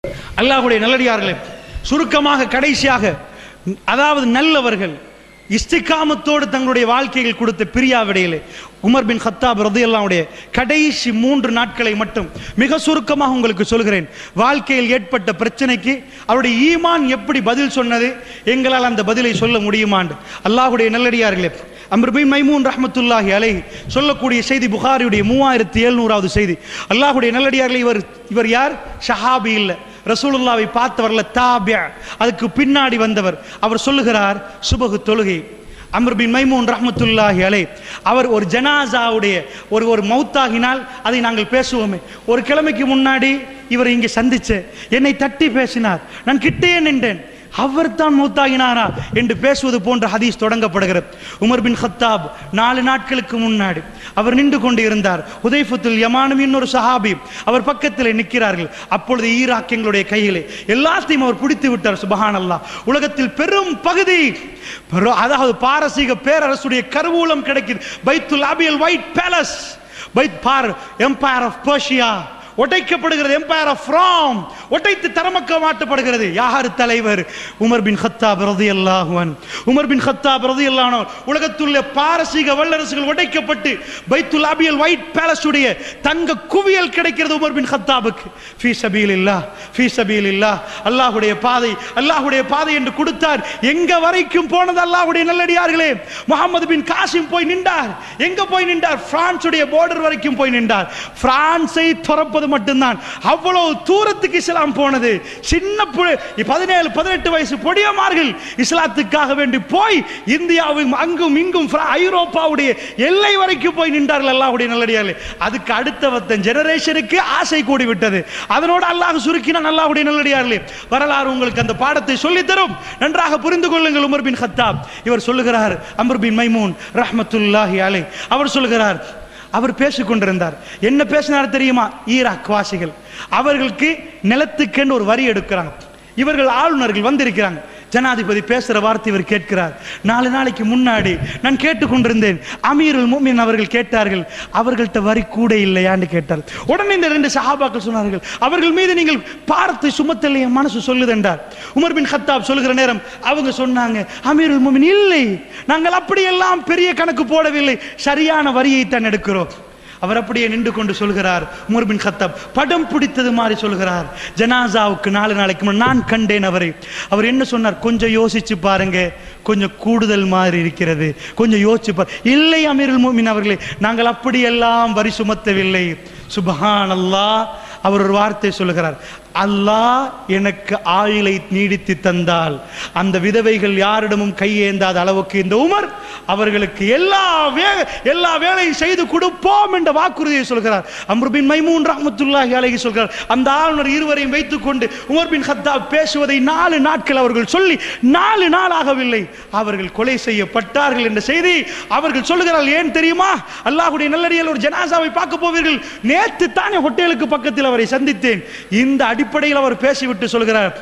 அல்லாஹ்வுடைய நல்லடியார்களே, சுருக்கமாக கடைசியாக, அதாவது நல்லவர்கள் இஸ்திகாமத்தோடு தங்களுடைய வாழ்க்கையில் கொடுத்த பிரியாவிடையிலே உமர் பின் கத்தாப் ரலியல்லாஹு அன்ஹுடைய கடைசி 3 நாட்களை மட்டும் மிக சுருக்கமாக உங்களுக்கு சொல்கிறேன். வாழ்க்கையில் ஏற்பட்ட பிரச்சனைக்கு அவருடைய ஈமான் எப்படி பதில் சொன்னது, எங்களால் அந்த பதிலை சொல்ல முடியுமாண்டு அல்லாஹ்வுடைய நல்லடியார்களே, அம்ர் பின் மைமூன் ரஹ்மத்துல்லாஹி அலைஹி சொல்லக்கூடிய செய்தி புகாரியுடைய 3700வது செய்தி. அல்லாஹ்வுடைய நல்லடியார்களே, இவர் யார்? ஷஹாபி இல்ல, ரசூலுல்லாவை பார்த்தவர்ல, தாபிஅ, அதுக்கு பின்னாடி வந்தவர். அவர் சொல்லுகிறார், சுபஹ் தொழுகை அம்ர் பின் மைமூன் ரஹ்மத்துல்லாஹி அலைஹி அவர் ஒரு ஜனாசாவுடைய ஒரு மௌத்தாகினால் அதை நாங்கள் பேசுவோமே, ஒரு கிழமைக்கு முன்னாடி இவர் இங்கே சந்திச்சு என்னை தட்டி பேசினார், நான் கிட்டே நின்றேன், அவர் தான் மௌத்தாகினாரா என்று பேசுவது போன்ற ஹதீஸ் தொடங்கப்படுகிறது. உமர் பின் கத்தாப் 4 நாட்களுக்கு முன்னாடி அவர் நின்று கொண்டு இருந்தார். ஹுதைஃபத்துல் யமானும் இன்னொரு சஹாபி அவர் பக்கத்தில் நிற்கிறார்கள். அப்பொழுது ஈராக் எங்களுடைய கையிலே எல்லாத்தையும் அவர் பிடித்து விட்டார். சுபஹானல்லாஹ், உலகத்தில் பெரும் பகுதி, அதாவது பாரசீக பேரரசுடைய கருவூலம் கிடைக்குது. பைத்துல் அபியல் white palace, empire of Persia ஒட்டைக்கப்படுகிறது, எம்பயர் ஆஃப் ரோம் ஒட்டைத்து தரமக்க மாட்டப்படுகிறது. யார் தலைவர்? உமர் பின் கத்தாப் ரலியல்லாஹு அன்ஹு. உமர் பின் கத்தாப் ரலியல்லாஹு அன்ஹு உலகத்துள்ள பாரசீக வல்லரசுகள் உடைக்கப்பட்டு பைத்துல் அபியல் ஒயிட் பேலஸ் உடைய தங்க குவியல் கிடைக்கிறது உமர் பின் கத்தாபுக்கு. ஃபீ சபீலில்லாஹ், ஃபீ சபீலில்லாஹ், அல்லாஹ்வுடைய பாதை, அல்லாஹ்வுடைய பாதை என்று கொடுத்தார். எங்க வரைக்கும் போனது அல்லாஹ்வுடைய நல்லடியார்களே? முஹம்மது பின் காசிம் போய் நின்றார். எங்க போய் நின்றார்? பிரான்சுடைய பார்டர் வரைக்கும் போய் நின்றார். பிரான்சை துறப்பது மட்டும்தான், அவ்வளவு தூரத்துக்கு இஸ்லாம் போனது. சின்ன 17-18 வயசு பொடியமார்கள் இஸ்லாத்துக்காக வேண்டி போய் இந்தியாவும் அங்கும் இங்கும் ஐரோப்பாவுடைய எல்லை வரைக்கும் போய் நின்றார்கள் அல்லாஹ்வுடைய நல்லடியார்களே. அதுக்கு அடுத்த ஜெனரேஷனுக்கு ஆசை கூடி விட்டது. அதனோடு அல்லாஹ் சுருக்கினான் அல்லாஹ்வுடைய நல்லடியார்களே. வரலாறு உங்களுக்கு அந்த பாடத்தை சொல்லி தரும், நன்றாக புரிந்து கொள்ளுங்கள். உமர் பின் கத்தாப் இவர் சொல்லுகிறார், அம்ர் பின் மைமூன் ரஹ்மத்துல்லாஹி அலைஹி அவர் சொல்லுகிறார், அவர் பேசிக்கொண்டிருந்தார். என்ன பேசினார் தெரியுமா? ஈராக் வாசிகள் அவர்களுக்கு நிலத்துக்கென்று ஒரு வரி எடுக்கிறாங்க. இவர்கள் ஆளுநர்கள் வந்திருக்கிறாங்க. ஜனாதிபதி பேசுற வார்த்தை இவர் கேட்கிறார். 4 நாளைக்கு முன்னாடி நான் கேட்டுக்கொண்டிருந்தேன், அமீருல் முஃமினீன் அவர்கள் கேட்டார்கள், அவர்கள்ட்ட வரி கூட இல்லையான்னு கேட்டார். உடனே இந்த 2 சஹாபாக்கள் சொன்னார்கள், அவர்கள் மீது நீங்கள் பாரத்தை சுமத்தலை, என் மனசு சொல்லுது என்றார். உமர் பின் கத்தாப் சொல்லுகிற நேரம் அவங்க சொன்னாங்க, அமீருல் முஃமினீன் இல்லை, நாங்கள் அப்படியெல்லாம் பெரிய கணக்கு போடவில்லை, சரியான வரியை தான் எடுக்கிறோம். அவர் அப்படியே நின்று கொண்டு சொல்கிறார், உமர் பின் கத்தாப் படம் பிடித்தது மாதிரி சொல்கிறார், ஜனாசாவுக்கு 4 நாளைக்கு முன்னாடி நான் கண்டேன் அவரை. அவர் என்ன சொன்னார்? கொஞ்சம் யோசிச்சு பாருங்க, கொஞ்சம் கூடுதல் மாதிரி இருக்கிறது, கொஞ்சம் யோசிச்சு பாரு. இல்லை அமீருல் முஃமினீன் அவர்களே, நாங்கள் அப்படியெல்லாம் வரி சுமத்தவில்லை. சுப்ஹானல்லாஹ், அவர் ஒரு வார்த்தை சொல்லுகிறார், அல்லாஹ் எனக்கு ஆயுளை நீடித்து தந்தால் அந்த விதவைகள் யாரிடமும் கையேந்தாத அளவுக்கு இந்த உமர் அவர்களுக்கு எல்லா வேலையும் செய்து கொடுப்போம் என்ற வாக்குறுதியை சொல்கிறார். அம்ர் பின் மைமூன் ரஹ்மத்துல்லாஹி அலைஹி சொல்கிறார், அந்த ஆளுநர் இருவரையும் வைத்துக் கொண்டு உமர் பின் கத்தாப் பேசுவதை 4 நாட்கள் அவர்கள் சொல்லி 4 நாள் ஆகவில்லை, அவர்கள் கொலை செய்யப்பட்டார்கள் என்ற செய்தி அவர்கள் சொல்லுகிறார்கள். ஏன் தெரியுமா? அல்லாஹ்வுடைய நல்லடியார்கள் ஒரு ஜனாசாவை பார்க்க போவீர்கள், நேற்று தானே ஹோட்டலுக்கு பக்கத்தில் அவரை சந்தித்தேன், இந்த அடிப்படையில் அவர் பேசிவிட்டு சொல்கிறார்,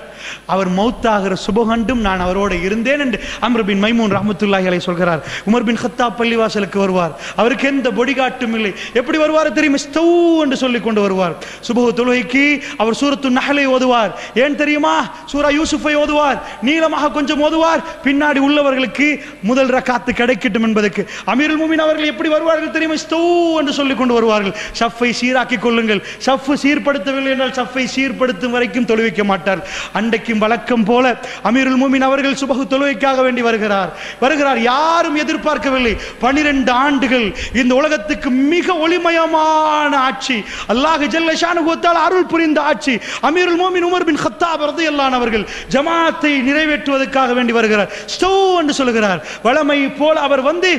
அவர் மௌத்தாகிற சுபகண்டும் நான் அவரோடு இருந்தேன் என்று அம்ர் பின் மைமூன் ரஹ்மத்துல்லாஹி அலைஹி சொல்கிறார். உமர் பின் கத்தாப் பள்ளிவாசலுக்கு வருவார். அவருக்கு எந்த பொடிகாட்டும் இல்லை. எப்படி வருவார் தெரியுமா? ஸ்தவ் என்று சொல்லிக் கொண்டு வருவார். சுபஹ் தொழுகைக்கு அவர் சூரத்து நஹலை ஓதுவார். ஏன் தெரியுமா? சூரா யூசுஃபை ஓதுவார். நீளமாக கொஞ்சம் ஓதுவார், பின்னாடி உள்ளவர்களுக்கு முதல் ரக்காத்து கிடைக்கட்டும் என்பதற்கு. அமீருல் முஃமினீன் அவர்கள் எப்படி வருவார்கள் தெரியுமா? ஸ்தவ் என்று சொல்லிக் கொண்டு வருவார்கள். ஷஃப்பை சீராக்கிக் கொள்ளுங்கள், ஷஃப் சீர்படுத்தவில்லை என்றால் ஷஃப்பை சீர்படுத்தும் வரைக்கும் தொழுவிக்க மாட்டார். அன்றைக்கும் வழக்கம் போல அமீருல் முஃமினீன் அவர்கள் சுபஹ் தொழுகைக்காக வேண்டி வருகிறார். யாரும் எதிர்பார்க்கவில்லை. 12 ஆண்டுகள் இந்த உலகத்துக்கு மிக ஒளிமயமான ஆட்சி, அல்லாஹ் ஜல்ல ஷானுஹு வ தஆலா அருள் புரிந்த ஆட்சி. அமீருல் முஃமினீன் உமர் பின் கத்தாப் ரலியல்லாஹு அன்ஹு அவர்கள் ஜமாத்தை நிறைவேற்றுவதற்காக வேண்டி வருகிறார். ஸ்டோ என்று சொல்கிறார். வளமை போல அவர் வந்து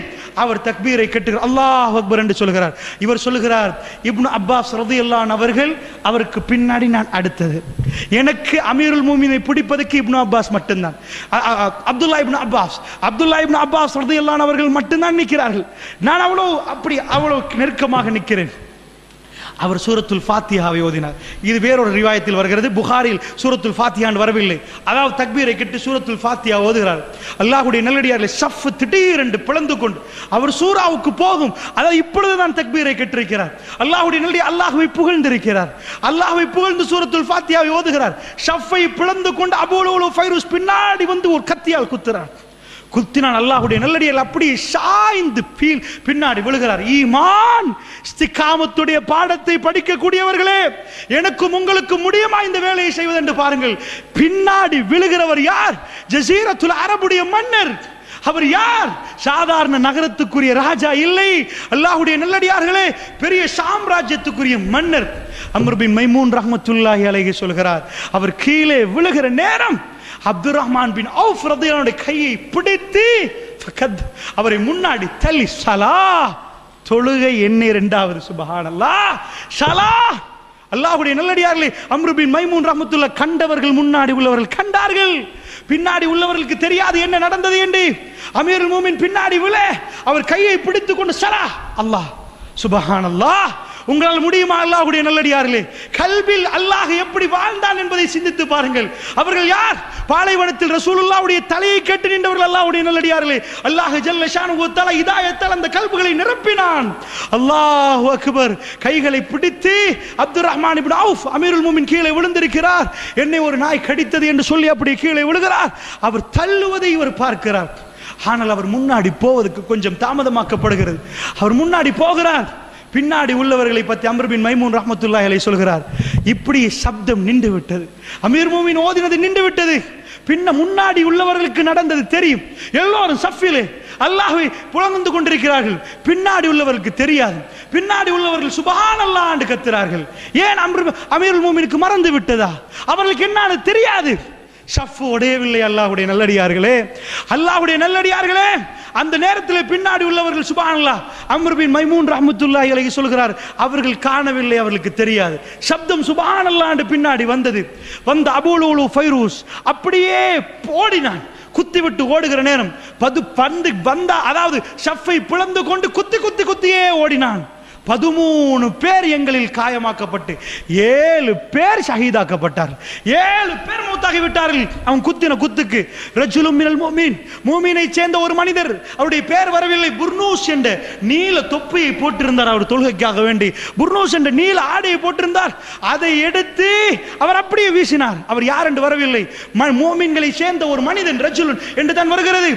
அவர் தக்பீரை கட்டுகிறார், அல்லாஹ் அக்பர் என்று சொல்கிறார். இவர் சொல்கிறார், இப்னு அப்பாஸ் ரலியல்லாஹு அன்ஹு அவர்கள் அவருக்கு பின்னாடி நான் அடுத்தது. எனக்கு அமீருல் முஃமினீனை பிடிப்பதற்கு இப்னு அப்பாஸ் மட்டும்தான். அப்துல்லா இப்னு அப்பாஸ் ரலியல்லாஹு அன்ஹு அவர்கள் மட்டும்தான் நிற்கிறார்கள். நான் அவ்வளவு நெருக்கமாக நிற்கிறேன். அவர் சூரத்துல் ஃபாத்திஹாவை ஓதினார். இது வேறொரு ரிவாயத்தில் வருகிறது, புகாரில் சூரத்துல் ஃபாத்திஹான்னு வரவில்லை. அதாவது தக்பீரை கட்டி சூரத்துல் ஃபாத்திஹா ஓதுகிறார். அல்லாஹ்வுடைய நல்லடியார்களை சஃப் திடீரென்று பிளந்து கொண்டு அவர் சூராவுக்கு போகும். அதாவது இப்பொழுதுதான் தக்பீரை கட்டிருக்கிறார். அல்லாஹ்வுடைய நல்லடியார் அல்லாஹ்வை புகழ்ந்திருக்கிறார். அல்லாஹ்வை புகழ்ந்து சூரத்துல் ஃபாத்திஹாவை ஓதுகிறார். ஷஃப்பை பிளந்து கொண்டு அபூ லுலு ஃபைரூஸ் பின்னாடி வந்து ஒரு கத்தியால் குத்துறார். குத்தினான். அல்லாஹ்வுடைய நல்லடியார் அப்படியே சாய்ந்து பின்னாடி விழுகிறார். ஈமான் இஸ்திகாமத்துடைய பாடத்தை படிக்கக்கூடியவர்களே, எனக்கும் உங்களுக்கு முடியுமா இந்த வேலையை செய்வது என்று பாருங்கள். பின்னாடி விழுகிறவர் யார்? ஜஸீரத்துல் அரபுடைய மன்னர். அவர் யார்? சாதாரண நகரத்துக்குரிய ராஜா இல்லை. அல்லாஹ்வுடைய நல்லடியார்களே, பெரிய சாம்ராஜ்யத்துக்குரிய மன்னர் அம்ர் பின் மைமூன் ரஹ்மத்துல்லாஹி அலைஹி சொல்கிறார், அவர் கீழே விழுகிற நேரம் அப்துர் ரஹ்மான் பின் அவுஃப் ரலியல்லாஹு கையை பிடித்து அவரை முன்னாடி தள்ளி ஸலா, தொழுகை எண்ணே இரண்டாவது. சுப்ஹானல்லாஹ், ஸலா. அல்லாஹ்வுடைய நல்லடியார்களே, அம்ர் பின் மைமூன் ரஹ்மத்துல்லாஹ் கண்டவர்கள் முன்னாடி உள்ளவர்கள் கண்டார்கள், பின்னாடி உள்ளவர்களுக்கு தெரியாது என்ன நடந்தது என்று. அமீருல் மூமின் பின்னாடி விழ அவர் கையை பிடித்துக் கொண்டு ஸலா. அல்லாஹ், சுப்ஹானல்லாஹ். உங்களால் முடியுமா? அல்லாஹ்வுடைய நல்லடியார்களே, கல்பில் அல்லாஹ் எப்படி வாழ்ந்தான் என்பதை சிந்தித்து பாருங்கள். அவர்கள் யார்? பாலைவனத்தில் ரசூலுல்லாஹ்வுடைய தலையை கேட்டு நின்றவர்கள் அல்லாஹ்வுடைய நல்லடியார்களே. அல்லாஹ் ஜல்ல ஷானுஹு வ தஆலா ஹிதாயத்தால் அந்த கல்புகளை நிரப்பினான். அல்லாஹு அக்பர். கைகளை பிடித்து அப்துர் ரஹ்மான் இப்னு அவுஃப் அமீருல் மூமின் கீழே விழுந்திருக்கிறார். என்னை ஒரு நாய் கடித்தது என்று சொல்லி அப்படி கீழே விழுகிறார். அவர் தள்ளுவதை இவர் பார்க்கிறார். ஆனால் அவர் முன்னாடி போவதற்கு கொஞ்சம் தாமதமாக்கப்படுகிறது. அவர் முன்னாடி போகிறார். பின்னாடி உள்ளவர்களை பற்றி அம்ர் பின் மைமூன் ரஹ்மத்துல்லாஹி அலைஹி சொல்கிறார், இப்படி சப்தம் நின்று விட்டது. அமீர் மூமின் ஓதினது நின்று விட்டது. முன்னாடி உள்ளவர்களுக்கு நடந்தது தெரியும். எல்லோரும் சஃபிலே அல்லாஹ்வை புலந்து கொண்டிருக்கிறார்கள். பின்னாடி உள்ளவர்களுக்கு தெரியாது. பின்னாடி உள்ளவர்கள் சுப்ஹானல்லாஹ் என்று கத்துறார்கள். ஏன் அமீருல் மூமினுக்கு மறந்து விட்டதா? அவர்களுக்கு என்னன்னு தெரியாது. ஷஃப் உடையவில்லை. அல்லாஹ்வுடைய நல்லடியார்களே, அல்லாஹ்வுடைய நல்லடியார்களே, அந்த நேரத்தில் பின்னாடி உள்ளவர்கள் சுப்ஹானல்லாஹ் அம்ர் பின் மைமூன் ரஹ்மத்துல்லாஹி அலைஹி சொல்கிறார், அவர்கள் காணவில்லை, அவர்களுக்கு தெரியாது. சப்தம் சுப்ஹானல்லாஹ் என்று பின்னாடி வந்தது. வந்த அபூ லுலு ஃபைரூஸ் அப்படியே ஓடினான். குத்தி விட்டு ஓடுகிற நேரம் பந்து வந்தா, அதாவது ஷஃப்பை பிளந்து கொண்டு குத்தியே ஓடினான். 13 பேர் எங்களில் காயமாக்கப்பட்டு 7 பேர் ஷஹீதாக்கப்பட்டார். 7 பேர் மௌத்தாகி விட்டார்கள். அவன் குத்தின குத்துக்கு. ரஜுலும் மினல் முஃமின், மூமினை சேர்ந்த ஒரு மனிதர், அவருடைய பேர் வரவில்லை, புர்னூஸ் என்ற நீல தொப்பியை போட்டிருந்தார். அவர் தொழுகைக்காக வேண்டி புர்னூஸ் என்ற நீல ஆடையை போட்டிருந்தார். அதை எடுத்து அவர் அப்படியே வீசினார். அவர் யார் என்று வரவில்லை, மூமின்களை சேர்ந்த ஒரு மனிதன், ரஜுலுன் என்று தான் வருகிறது.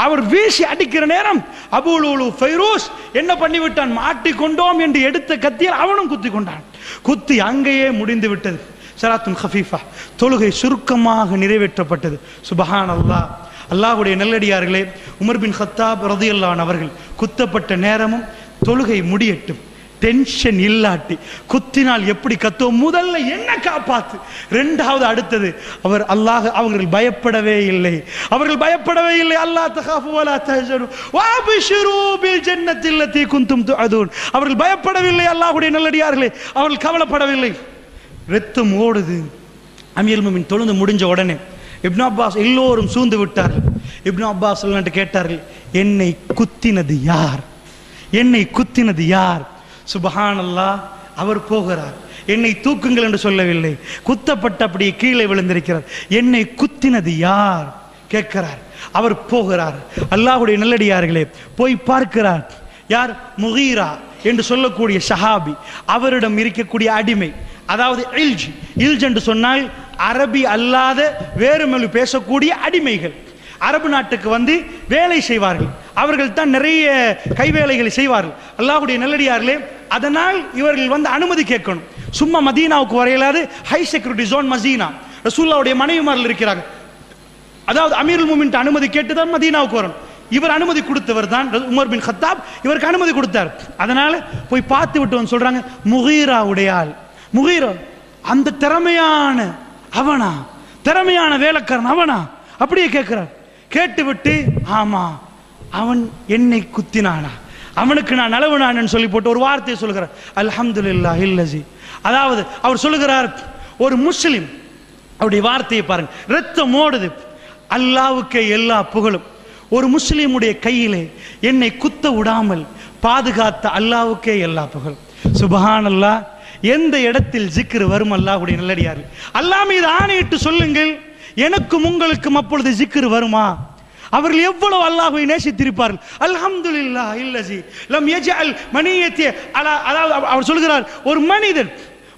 அவர் வீசி அடிக்கிற நேரம் அபூ லுலு ஃபைரூஸ் என்ன பண்ணிவிட்டான்? மாட்டிக்கொண்டோம் என்று எடுத்த கத்தியால் அவனும் குத்தி கொண்டான். குத்தி அங்கேயே முடிந்து விட்டது. ஸலாத்துன் கஃபீஃபா, தொழுகை சுருக்கமாக நிறைவேற்றப்பட்டது. சுப்ஹானல்லாஹ். அல்லாஹ்வுடைய நல்லடியார்களே, உமர் பின் கத்தாப் ரலியல்லாஹு அன்ஹு அவர்கள் குத்தப்பட்ட நேரமும் தொழுகை முடியட்டும், டென்ஷன் இல்லாட்டி குத்தினால் எப்படி கத்துவோம், முதல்ல என்ன காப்பாத்து, இரண்டாவது அடுத்தது அவர் அல்லாஹ். அவர்கள் பயப்படவே இல்லை. அல்லாஹ் தகாஃபு வலா தஹ்சனு வஅப்ஷிரு பில் ஜன்னத்தி அல்லதி குன்தும் துஅதுன். அவர்கள் பயப்படவில்லை. அல்லாஹ்வுடைய நல்லடியார்களே, அவர்கள் கவலைப்படவில்லை. இரத்தம் ஓடுது. அமீருல் மூமின் தொழுது முடிஞ்ச உடனே இப்னு அப்பாஸ் எல்லோரும் சூழ்ந்து விட்டார்கள். இப்னு அப்பாஸ் கேட்டார்கள், என்னை குத்தினது யார்? என்னை குத்தினது யார்? சுப்ஹானல்லாஹ். அவர் போகிறார். என்னை தூக்குங்கள் என்று சொல்லவில்லை, குத்தப்பட்ட அப்படியே கீழே விழுந்திருக்கிறார். என்னை குத்தினது யார் கேட்கிறார். அவர் போகிறார். அல்லாஹ்வுடைய நல்லடியார்களே, போய் பார்க்கிறார். யார்? முகீரா என்று சொல்லக்கூடிய ஷஹாபி. அவரிடம் இருக்கக்கூடிய அடிமை, அதாவது இல்ஜ் என்று சொன்னால் அரபி அல்லாத வேறு மொழி பேசக்கூடிய அடிமைகள் அரபு நாட்டுக்கு வந்து வேலை செய்வார்கள். அவர்கள் தான் நிறைய கைவேலைகளை செய்வார்கள். அல்லாஹ்வுடைய நல்லடியார்களே, அதனால் இவர்கள் வந்து அனுமதி கேட்கணும். சும்மா மதீனாவுக்கு வரையிலாது. High security zone Medina. ரசூலுல்லாஹ்வுடைய மனைவிமார்கள் இருக்கிறாங்க. அதாவது அமீருல் மூமின் அனுமதி கேட்டு தான் மதீனாவுக்கு வரணும். இவர் அனுமதி கொடுத்தவர் தான் உமர் பின் கத்தாப். இவருக்கு அனுமதி கொடுத்தார். அதனால போய் பார்த்து விட்டு சொல்றாங்க, முகீரா உடையாள். முகீரா அந்த திறமையான அவனா, திறமையான வேலைக்காரன் அவனா? அப்படியே கேட்கிறார். கேட்டுவிட்டு, ஆமா அவன் என்னை குத்தினானா, அவனுக்கு நான் அளவு நான் சொல்லி போட்டு ஒரு வார்த்தையை சொல்கிறார், அல்ஹம்துலில்லாஹ் இல்லஸி. அதாவது அவர் சொல்லுகிறார், ஒரு முஸ்லிம், அவருடைய வார்த்தையை பாருங்க, ரத்தம் ஓடுது, அல்லாஹ்வுக்கே எல்லா புகழும். ஒரு முஸ்லிமுடைய கையிலே என்னை குத்த விடாமல் பாதுகாத்த அல்லாஹ்வுக்கே எல்லா புகழும். சுப்ஹானல்லாஹ். எந்த இடத்தில் ஜிக்ர் வரும் அல்லாஹ்வுடைய நல்லடியார்கள்? அல்லாஹ் மீது ஆணையிட்டு சொல்லுங்கள், எனக்கும் உங்களுக்கும் அப்பொழுது ஜிக்ர் வருமா? அவர்கள் எவ்வளவு அல்லாஹ்வை நேசித்திருப்பார்கள். அல்ஹம்துலில்லாஹ் இல்லஸி லம் யஜஅல் மனியத்தி அலா, அதாவது அவர் சொல்கிறார், ஒரு மனிதன்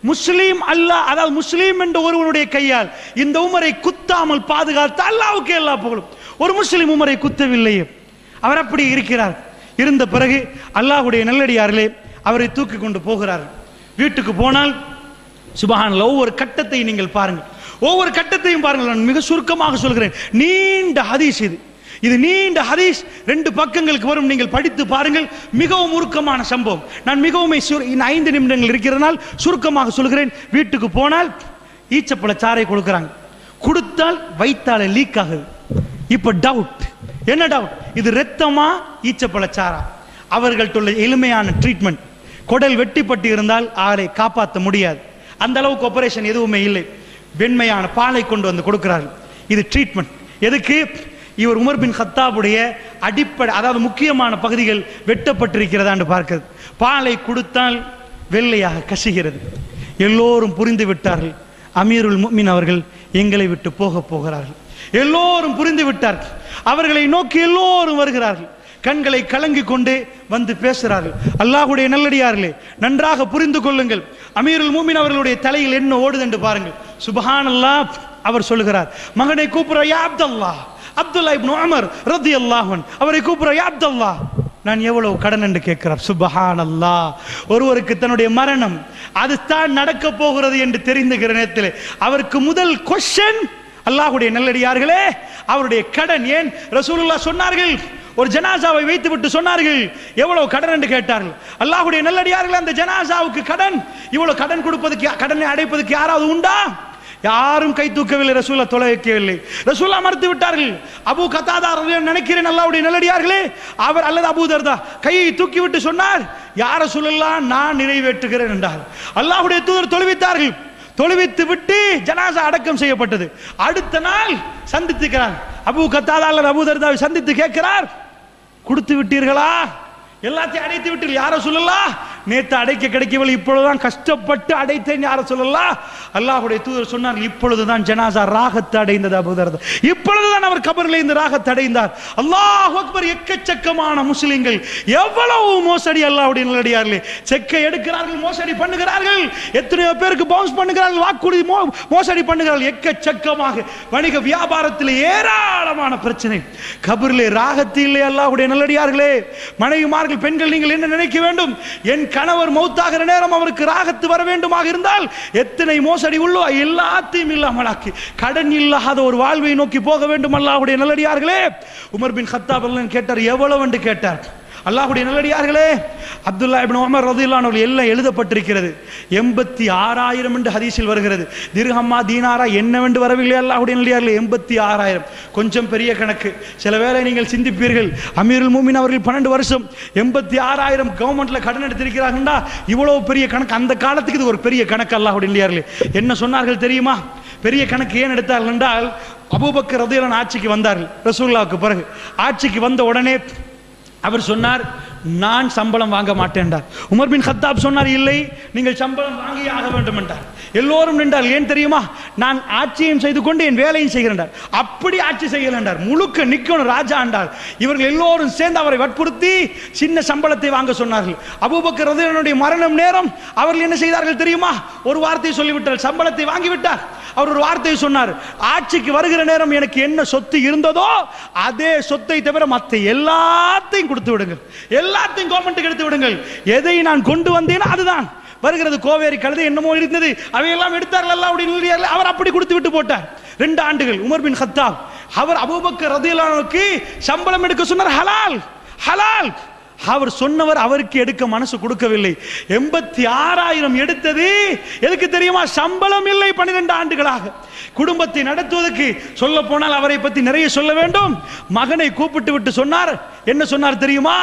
முஸ்லீம் அல்லாஹ், அதாவது முஸ்லீம் என்ற ஒருவனுடைய கையால் இந்த உமரை குத்தாமல் பாதுகாத்த அல்லாஹ்வுக்கே எல்லா புகழும். ஒரு முஸ்லீம் உமரை குத்தவில்லையே, அவர் அப்படி இருக்கிறார். இருந்த பிறகு அல்லாஹ்வுடைய நல்லடியார்களே அவரை தூக்கி கொண்டு போகிறார்கள். வீட்டுக்கு போனால் சுப்ஹானல்லாஹ், ஒவ்வொரு கட்டத்தை நீங்கள் பாருங்கள், ஒவ்வொரு கட்டத்தையும் பாருங்கள். நான் மிக சுருக்கமாக சொல்கிறேன், நீண்ட ஹதீஸ் இது நீண்ட ஹதீஸ், 2 பக்கங்களுக்கு வரும், நீங்கள் படித்து பாருங்கள். மிகவும் உருக்கமான சம்பவம். நான் மிகவும் 5 நிமிடங்கள் இருக்கிறதுனால் சுருக்கமாக சொல்கிறேன். வீட்டுக்கு போனால் ஈச்சப்பழ சாறை கொடுக்குறாங்க, கொடுத்தால் வயிற்றால லீக் ஆகுது. இப்ப டவுட், என்ன டவுட்? இது ரத்தமா ஈச்சப்பழ சாரா? அவர்கள்ட்ட எளிமையான ட்ரீட்மெண்ட், குடல் வெட்டிப்பட்டு இருந்தால் அவரை காப்பாற்ற முடியாது, அந்த அளவுக்கு ஆபரேஷன் எதுவுமே இல்லை. வெண்மையான பாலை கொண்டு வந்து கொடுக்கிறார்கள். இது ட்ரீட்மெண்ட். எதுக்கு? இவர் உமர் பின் கத்தாபுடைய அடிப்படை, அதாவது முக்கியமான பகுதிகள் வெட்டப்பட்டிருக்கிறதான்னு பார்க்கிறது. பாலை கொடுத்தால் வெள்ளையாக கசிகிறது. எல்லோரும் புரிந்து விட்டார்கள், அமீருல் முஃமின் அவர்கள் எங்களை விட்டு போகிறார்கள். எல்லோரும் புரிந்து விட்டார்கள். அவர்களை நோக்கி எல்லோரும் வருகிறார்கள். கண்களை கலங்கி கொண்டு வந்து பேசுகிறார்கள். அல்லாஹ்வுடைய நல்லடியார்களே, நன்றாக புரிந்து கொள்ளுங்கள், அமீருல் முஃமின் அவர்களுடைய தலையில் என்ன ஓடுது என்று பாருங்கள். சுப்ஹானல்லாஹ், அவர் சொல்லுகிறார், மகனை கூப்பிடுற, யா அப்துல்லாஹ், அப்துல்லா இப்னு உமர் ரலியல்லாஹு அன்ஹு, அவரை கூப்பிடுற, யா அப்துல்லாஹ், நான் எவ்வளவு கடன் என்று கேட்கிறார். சுப்ஹானல்லாஹ், ஒருவருக்கு தன்னுடைய மரணம் அதுதான் நடக்க போகிறது என்று தெரிந்துகிற நேரத்தில் அவருக்கு முதல் கொஸ்டின், அல்லாஹ்வுடைய நல்லடியார்களே, அவருடைய கடன். ஏன் ரசூலுல்லாஹ் சொன்னார்கள், ஒரு ஜனாசாவை வைத்து விட்டு சொன்னார்கள், எவ்வளவு கடன் என்று கேட்டார்கள். அல்லாஹ்வுடைய நல்லடியார்கள், அந்த ஜனாசாவுக்கு கடன், இவ்வளவு கடன் கொடுப்பதற்கு, கடனை அடைப்பதற்கு யாராவது உண்டா? யாரும் கை தூக்கவில்லை. ரசூலுல்லாஹ் தொலை வைக்கவில்லை. ரசூலுல்லாஹ் மறுத்து விட்டார்கள். அபூ கத்தாதா நினைக்கிறேன், அல்லாஹ்வுடைய நல்லடியார்களே, அவர் அல்லது அபூ தர்தா கையை தூக்கி விட்டு சொன்னார், யா ரசூலுல்லாஹ், நான் நிறைவேற்றுகிறேன் என்றார். அல்லாஹ்வுடைய தூதர் தொழுவித்தார்கள். தொழுவித்து விட்டு ஜனாசா அடக்கம் செய்யப்பட்டது. அடுத்த நாள் சந்தித்துக்கிறார், அபூ கத்தாதா அல்லது அபூ தர்தாவை சந்தித்து கேட்கிறார், கொடுத்து விட்டீர்களா? எல்லாத்தையும் அடைத்து விட்டு, யார சொல்லலாம், நேற்று அடைக்க கிடைக்கவில்லை, இப்பொழுதுதான் கஷ்டப்பட்டு அடைத்தேன், யார சொல்லலாம். அல்லாஹ்வுடைய தூதர் சொன்னார், இப்பொழுதுதான் ஜனாசா ராகத்தை அடைந்தது அபூ தர்தா, இப்பொழுதுதான் அவர் கபரில் இருந்து ராகத்தை அடைந்தார். அல்லாஹ் அக்பர். எக்கச்சக்கமான முஸ்லிம்கள் எவ்வளவு மோசடி, அல்லாஹ்வுடைய நல்லடியார்களே, செக்கை எடுக்கிறார்கள், மோசடி பண்ணுகிறார்கள், எத்தனையோ பேருக்கு பவுன்ஸ் பண்ணுகிறார்கள், வாக்குறுதி மோசடி பண்ணுகிறார்கள், எக்கச்சக்கமாக வணிக வியாபாரத்தில் ஏராளமான பிரச்சனை. கபரிலே ராகத்து இல்லை. அல்லாஹ்வுடைய நல்லடியார்களே, மனைவிமார்கள், பெண்கள், நீங்கள் என்ன நினைக்க வேண்டும்? என் கணவர் மௌத்தாகிற நேரம் அவருக்கு ராகத்து வர வேண்டுமாக இருந்தால் எத்தனை மோசடி உள்ளோ எல்லாத்தையும் இல்லாமலாக்கி கடன் இல்லாத ஒரு வாழ்வை நோக்கி போக வேண்டும். அல்லாஹ்வுடைய நல்லடியார்களே, உமர் பின் கத்தாப் கேட்டார், எவ்வளவு என்று கேட்டார். அல்லாஹ்வுடைய நல்லடியார்களே, அப்துல்லா இப்னு உமர் ரலியல்லாஹு அன்ஹு எல்லாம் எழுதப்பட்டிருக்கிறது. 86,000 என்று ஹதீஸில் வருகிறது. திர்ஹம்மா தீனாரா என்னவென்று வரவில்லை. அல்லாஹ்வுடைய நல்லடியார்களே, 86,000 கொஞ்சம் பெரிய கணக்கு. சில வேளை நீங்கள் சிந்திப்பீர்கள், அமீருல் முஃமின் அவர்கள் 12 வருஷம் 86,000 கவர்மெண்ட்ல கடன் எடுத்திருக்கிறார்களா, இவ்வளவு பெரிய கணக்கு. அந்த காலத்துக்கு இது ஒரு பெரிய கணக்கு. அல்லாஹ்வுடைய நல்லடியார்களே, என்ன சொன்னார்கள் தெரியுமா? பெரிய கணக்கு ஏன் எடுத்தார்கள் என்றால், அபூபக்கர் ரலியல்லாஹு அன்ஹு ஆட்சிக்கு வந்தார்கள். ரசூலுல்லாஹ்வுக்கு பிறகு ஆட்சிக்கு வந்த உடனே அவர் சொன்னார், நான் சம்பளம் வாங்க மாட்டேன் என்றார். உமர் பின் கத்தாப் சொன்னார், இல்லை, நீங்கள் சம்பளம் வாங்கி ஆக வேண்டும் என்றார். எல்லோரும் நின்றார். ஏன் தெரியுமா? நான் ஆட்சியும் செய்து கொண்டு என் வேலையும் செய்கிறேன். அப்படி ஆட்சி செய்யல என்றார். முழுக்க நிக்கணும் ராஜா என்றார். இவர்கள் எல்லோரும் சேர்ந்து அவரை வற்புறுத்தி சின்ன சம்பளத்தை வாங்க சொன்னார்கள். அபூபக்கர் ரலியல்லாஹு அன்ஹுடைய மரணம் நேரம் அவர்கள் என்ன செய்தார்கள் தெரியுமா? ஒரு வார்த்தை சொல்லிவிட்டார், சம்பளத்தை வாங்கிவிட்டார். அவர் ஒரு வார்த்தையை சொன்னார், ஆட்சிக்கு வருகிற நேரம் எனக்கு என்ன சொத்து இருந்ததோ அதே சொத்தை தவிர மற்ற எல்லாத்தையும் கொடுத்து விடுங்கள், எல்லாத்தையும் கவர்மெண்ட்டுக்கு எடுத்து விடுங்கள். எதை நான் கொண்டு வந்தேனோ அதுதான் வருகிறது. கோவேரி கழுதை என்னமோ இருந்தது, அவையெல்லாம் எடுத்தார்கள். அல்லாஹ்வுடைய அவர் அப்படி கொடுத்து விட்டு போட்டார். 2 ஆண்டுகள் உமர் பின் கத்தாப் அவர் அபூபக்கர் ரலியல்லாஹு அன்ஹுக்கு சம்பளம் எடுக்க சொன்னார். ஹலால் ஹலால். அவர் சொன்னவர் அவருக்கு எடுக்க மனசு கொடுக்கவில்லை. 86,000 எடுத்தது எதுக்கு தெரியுமா? சம்பளம் இல்லை. 12 ஆண்டுகளாக குடும்பத்தை நடத்துவதற்கு. சொல்ல போனால் அவரை பற்றி நிறைய சொல்ல வேண்டும். மகனை கூப்பிட்டு விட்டு சொன்னார், என்ன சொன்னார் தெரியுமா?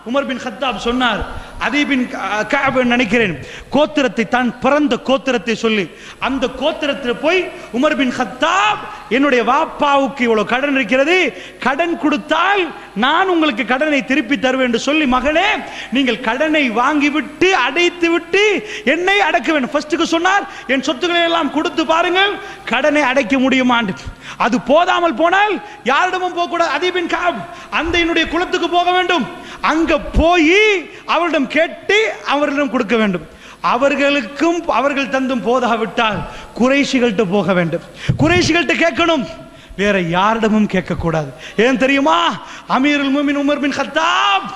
உமர் பின் கத்தாப் சொன்னார், அதீ பின் கஅப் நினைக்கிறேன், கோத்திரத்தை தான் பிறந்த கோத்திரத்தை சொல்லி அந்த கோத்திரத்தில் போய் உமர் பின் கத்தாப் என்னுடைய வாப்பாவுக்கு இவ்வளவு கடன் இருக்கிறது, கடன் கொடுத்தால் நான் உங்களுக்கு கடனை திருப்பி தருவேன் என்று சொல்லி, மகனே நீங்கள் கடனை வாங்கிவிட்டு அடைத்து விட்டு என்னை அடக்க வேண்டும். ஃபர்ஸ்ட்டுக்கு சொன்னார், என் சொத்துக்களை எல்லாம் கொடுத்து பாருங்கள் கடனை அடைக்க முடியுமான்னு. அது போதாமல் போனால் யாரிடமும் போக கூடாது. அதீ பின் கஅப் அந்த என்னுடைய குலத்துக்கு போக வேண்டும், அங்க போய் அவரிடம் கேட்டு அவரிடம் கொடுக்க வேண்டும். அவர்களுக்கும் அவர்கள் தந்தும் போதாவிட்டால் குறைஷிகள்கிட்ட போக வேண்டும், குறைஷிகள்கிட்ட கேட்கணும், வேற யாரிடமும் கேட்க கூடாது. ஏன் தெரியுமா? அமீருல் முஃமினீன் உமர் பின் கத்தாப்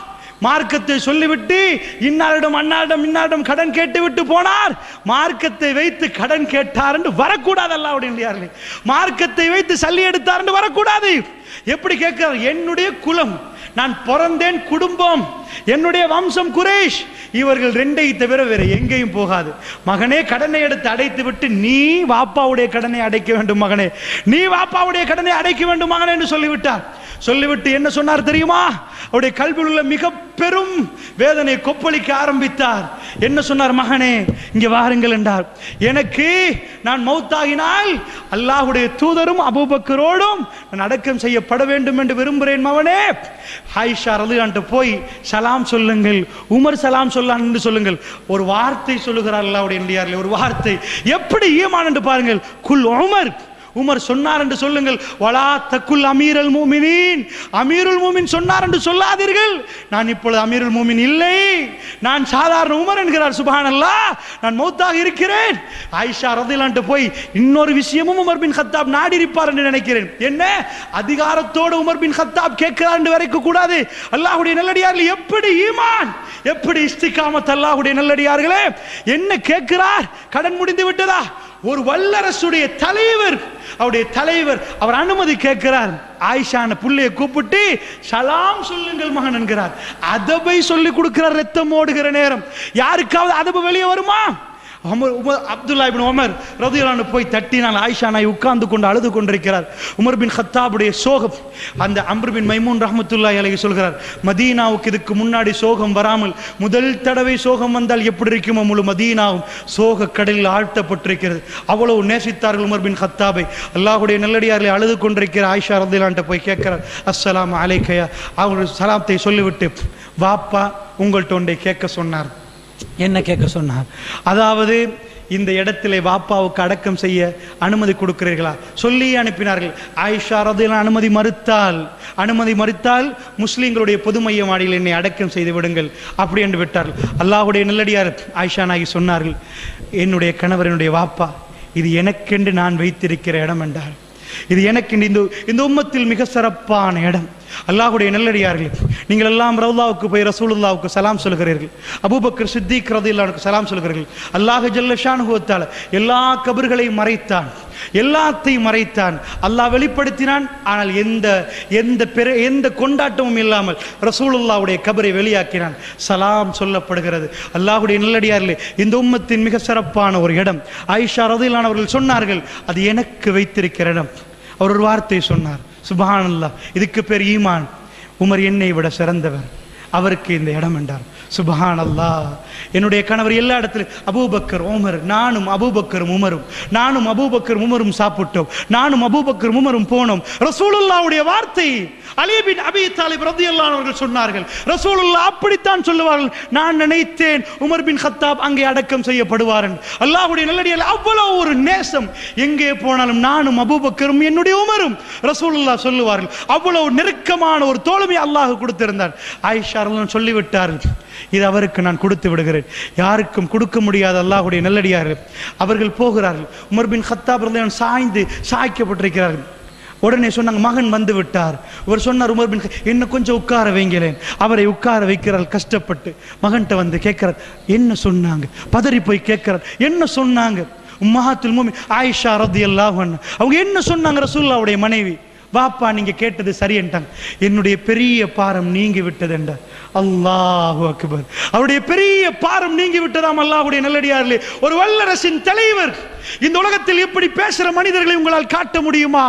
மார்க்கத்தை சொல்லிவிட்டு இன்னாரிடம் அன்னாரிடம் இன்னாரிடம் கடன் கேட்டு விட்டு போனார். மார்க்கத்தை வைத்து கடன் கேட்டார் என்று வரக்கூடாது. அல்லாஹ்வுடைய மார்க்கத்தை வைத்து சல்லி எடுத்தார் என்று வரக்கூடாது. எப்படி கேட்கிறார்? என்னுடைய குலம், நான் பிறந்தேன் குடும்பம், என்னுடைய வம்சம் குறைஷ், இவர்கள் ரெண்டை தவிர வேற எங்கேயும் போகாது. மகனே கடனை எடுத்து அடைத்து விட்டு நீ வாப்பாவுடைய கடனை அடைக்க வேண்டும் மகனே, நீ வாப்பாவுடைய கடனை அடைக்க வேண்டும் மகனே என்று சொல்லிவிட்டார். சொல்லிவிட்டு என்ன சொன்னார் தெரியுமா? அவருடைய கல்வியில் உள்ள மிக பெரும் வேதனை கொப்பளிக்க ஆரம்பித்தார். என்ன சொன்னார்? மகனே இங்கே வாருங்கள் என்றார். எனக்கு நான் மௌத்தாகினால் அல்லாஹ்வுடைய தூதரும் அபூபக்கரோடும் நான் அடக்கம் செய்யப்பட வேண்டும் என்று விரும்புகிறேன் மகனே. ஆயிஷா ரலியல்லாஹு போய் சலாம் சொல்லுங்கள், உமர் சலாம் சொல்லான் என்று சொல்லுங்கள். ஒரு வார்த்தை சொல்லுகிறார் அல்லாஹ்வுடைய நல்லடியார்களே, ஒரு வார்த்தை. எப்படி ஈமான் என்று பாருங்கள். குல் உமர், உமர் சொன்னார் என்று சொல்லுங்கள். வலா தக்குல் அமீருல் முஃமினீன், அமீருல் முஃமின் சொன்னார் என்று சொல்லாதீர்கள். நான் இப்பொழுது அமீருல் முஃமின் இல்லை, நான் சாதாரண உமர் என்கிறார். சுப்ஹானல்லாஹ், நான் மௌத்தாக இருக்கிறேன். ஆயிஷா ரலியல்லாஹு போய் இன்னொரு விஷயமும் உமர் பின் கத்தாப் நாடி இருப்பார் என்று நினைக்கிறேன். என்ன அதிகாரத்தோடு உமர் பின் கத்தாப் கேட்கிறார் என்று வரைக்க கூடாது. அல்லாஹ்வுடைய நல்லடியார்களே, எப்படி ஈமான், எப்படி இஸ்திகாமத். அல்லாஹ்வுடைய நல்லடியார்களே, என்ன கேட்கிறார்? கடன் முடிந்து விட்டதா? ஒரு வல்லரசுடைய தலைவர், அவருடைய தலைவர் அவர் அனுமதி கேட்கிறார். ஆயிஷான புள்ளையை கூப்பிட்டு சலாம் சொல்லுங்கள் மகன் என்கிறார். அதபை சொல்லி கொடுக்கிறார். ரத்தம் ஓடுகிற நேரம் யாருக்காவது அதபு வெளியே வருமா? அப்துல்லா இப்னு உமர் ரலியல்லாஹு அன்ஹு போய் தட்டினால் ஆயிஷா நாய் உட்கார்ந்து கொண்டு அழுது கொண்டிருக்கிறார். உமர் பின் கத்தாபுடைய சோகம். அந்த அம்ர் பின் மைமூன் ரஹ்மத்துல்லாஹி அலைஹி சொல்கிறார், மதீனாவுக்கு இதுக்கு முன்னாடி சோகம் வராமல் முதல் தடவை சோகம் வந்தால் எப்படி இருக்குமோ முழு மதீனாவும் சோக கடலில் ஆழ்த்தப்பட்டிருக்கிறது. அவ்வளவு நேசித்தார்கள் உமர் பின் கத்தாபை. அல்லாஹ்வுடைய நல்லடியார்களை அழுது கொண்டிருக்கிற ஆயிஷா ரலியல்லாஹு அன்ஹு போய் கேட்கிறார், அஸ்ஸலாமு அலைக்கயா. அவர் சலாத்தை சொல்லிவிட்டு, வாப்பா உங்கள்கிட்ட ஒன்றை கேட்க சொன்னார். என்ன கேட்க சொன்னார்? அதாவது இந்த இடத்திலே வாப்பாவுக்கு அடக்கம் செய்ய அனுமதி கொடுக்கிறீர்களா? சொல்லி அனுப்பினார்கள். ஆயிஷா ரலியல்லாஹு அனுமதி மறுத்தால் முஸ்லிம்களுடைய பொது மைய மாடியில் என்னை அடக்கம் செய்து விடுங்கள் அப்படி என்று விட்டார்கள். அல்லாஹ்வுடைய நல்லடியார் ஆயிஷா நாயகி சொன்னார்கள், என்னுடைய கணவர் என்னுடைய வாப்பா, இது எனக்கென்று நான் வைத்திருக்கிற இடம் என்றார். இது எனக்கு இந்த உம்மத்தில் மிக சிறப்பான இடம். அல்லாஹ்வுடைய நல்லடியார்களே, நீங்கள் எல்லாம் ரவுலாவுக்கு போய் ரசூலுல்லாவுக்கு சலாம் சொல்கிறீர்கள், அபூபக்கர் சித்திக் ரலியல்லாஹு அன்ஹு சலாம் சொல்கிறீர்கள். அல்லாஹ் ஜல்ல ஷானுஹு வ தஆலா எல்லா கபர்களையும் மறைத்தான், எல்லாத்தையும் மறைத்தான். அல்லாஹ் வெளிப்படுத்தினான். ஆனால் எந்த கொண்டாட்டமும் இல்லாமல் ரசூலுல்லாவுடைய கபரை வெளியாக்கினான். சலாம் சொல்லப்படுகிறது. அல்லாஹ்வுடைய நல்லடியார்களே, இந்த உம்மத்தின் மிக சிறப்பான ஒரு இடம். ஆயிஷா ரலியல்லாஹு அன்ஹா அவர்கள் சொன்னார்கள், அது எனக்கு வைத்திருக்கிற இடம். அவர் ஒரு வார்த்தை சொன்னார், சுப்ஹானல்லாஹ், இதுக்கு பேர் ஈமான். உமர் என்னை விட சிறந்தவர், அவருக்கு இந்த இடம் என்றார். சுப்ஹானல்லாஹ். என்னுடைய கணவர் எல்லா இடத்திலும் அபூபக்கர் உமர், நானும் அபூபக்கரும் உமரும் சாப்பிட்டோம், நானும் அபூபக்கரும் உமரும் போனோம். ரசூலுல்லாஹ்வுடைய வார்த்தை. அலி பின் அபி தாலிப் ரலியல்லாஹு அன்ஹு அவர்கள் சொன்னார்கள், ரசூலுல்லாஹ் அப்படித்தான் சொல்லுவார்கள். நான் நினைத்தேன் உமர் பின் கத்தாப் அங்கே அடக்கம் செய்யப்படுவார். அல்லாஹ்வுடைய நல்லடியார்களே, அவ்வளவு ஒரு நேசம். எங்கே போனாலும் நானும் அபூபக்கரும் என்னுடைய உமரும் ரசூலுல்லாஹ் சொல்லுவார்கள். அவ்வளவு நெருக்கமான ஒரு தோழமை அல்லாஹ் கொடுத்திருந்தார். ஆயிஷா ரலியல்லாஹு சொல்லிவிட்டார்கள், இது அவருக்கு நான் கொடுத்து விடுகிறேன், யாருக்கும் கொடுக்க முடியாத அல்லாஹ்வுடைய நல்லடியார்கள். அவர்கள் போகிறார்கள். உமர் பின் கத்தாப் ரலியல்லாஹு அன்ஹு சாய்க்கப்பட்டிருக்கிறார்கள். உடனே சொன்னாங்க, மகன் வந்து விட்டார். இவர் சொன்னார், உமர் பின் என்ன கொஞ்சம் உட்கார வைங்களேன். அவரை உட்கார வைக்கிறார் கஷ்டப்பட்டு. மகன்கிட்ட வந்து கேட்கிறார், என்ன சொன்னாங்க? பதறி போய் கேட்கிறார், என்ன சொன்னாங்க? உம்மஹாத்துல் முஃமினீன் ஆயிஷா ரலியல்லாஹு அன்ஹா அவங்க என்ன சொன்னாங்க? ரசூலுல்லாஹ்வுடைய மனைவி, வாப்பா நீங்க கேட்டது சரி என்றாங்க. என்னுடைய பெரிய பாரம் நீங்கி விட்டது என்றார். அல்லாஹு அக்பர். அவருடைய பெரிய பாரம் நீங்கி விட்டதாம். அல்லாஹ்வுடைய நல்லடியார்களே, ஒரு வல்லரசின் தலைவர் இந்த உலகத்தில் எப்படி பேசுற மனிதர்களை உங்களால் காட்ட முடியுமா?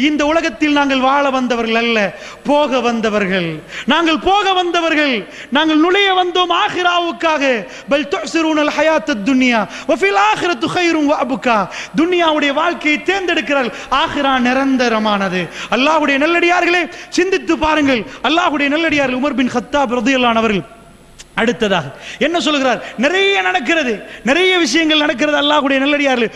இந்த உலகத்தில் நாங்கள் வாழ வந்தவர்கள் அல்ல, போக வந்தவர்கள். நாங்கள் போக வந்தவர்கள். நாங்கள் நுழைய வந்தோம் ஆகிராவுக்காக. பல் துஸிரூனல் ஹயாத்தத் துன்யா வ ஃபில் ஆகிரத்து கைரும் வ அப்கா. துன்யாவுடைய வாழ்க்கையை தேர்ந்தெடுக்கிறார்கள், ஆகிரா நிரந்தரமானது. அல்லாஹ்வுடைய நல்லடியார்களே, சிந்தித்து பாருங்கள். அல்லாஹ்வுடைய நல்லடியார்கள் உமர் பின் கத்தாப் ரலியல்லாஹு அன்ஹு அவர்கள் அடுத்ததாக என்ன சொல்கிறார்? நிறைய நடக்கிறது, நிறைய விஷயங்கள் நடக்கிறது. அல்லாஹ்வுடைய நல்லடியார்கள்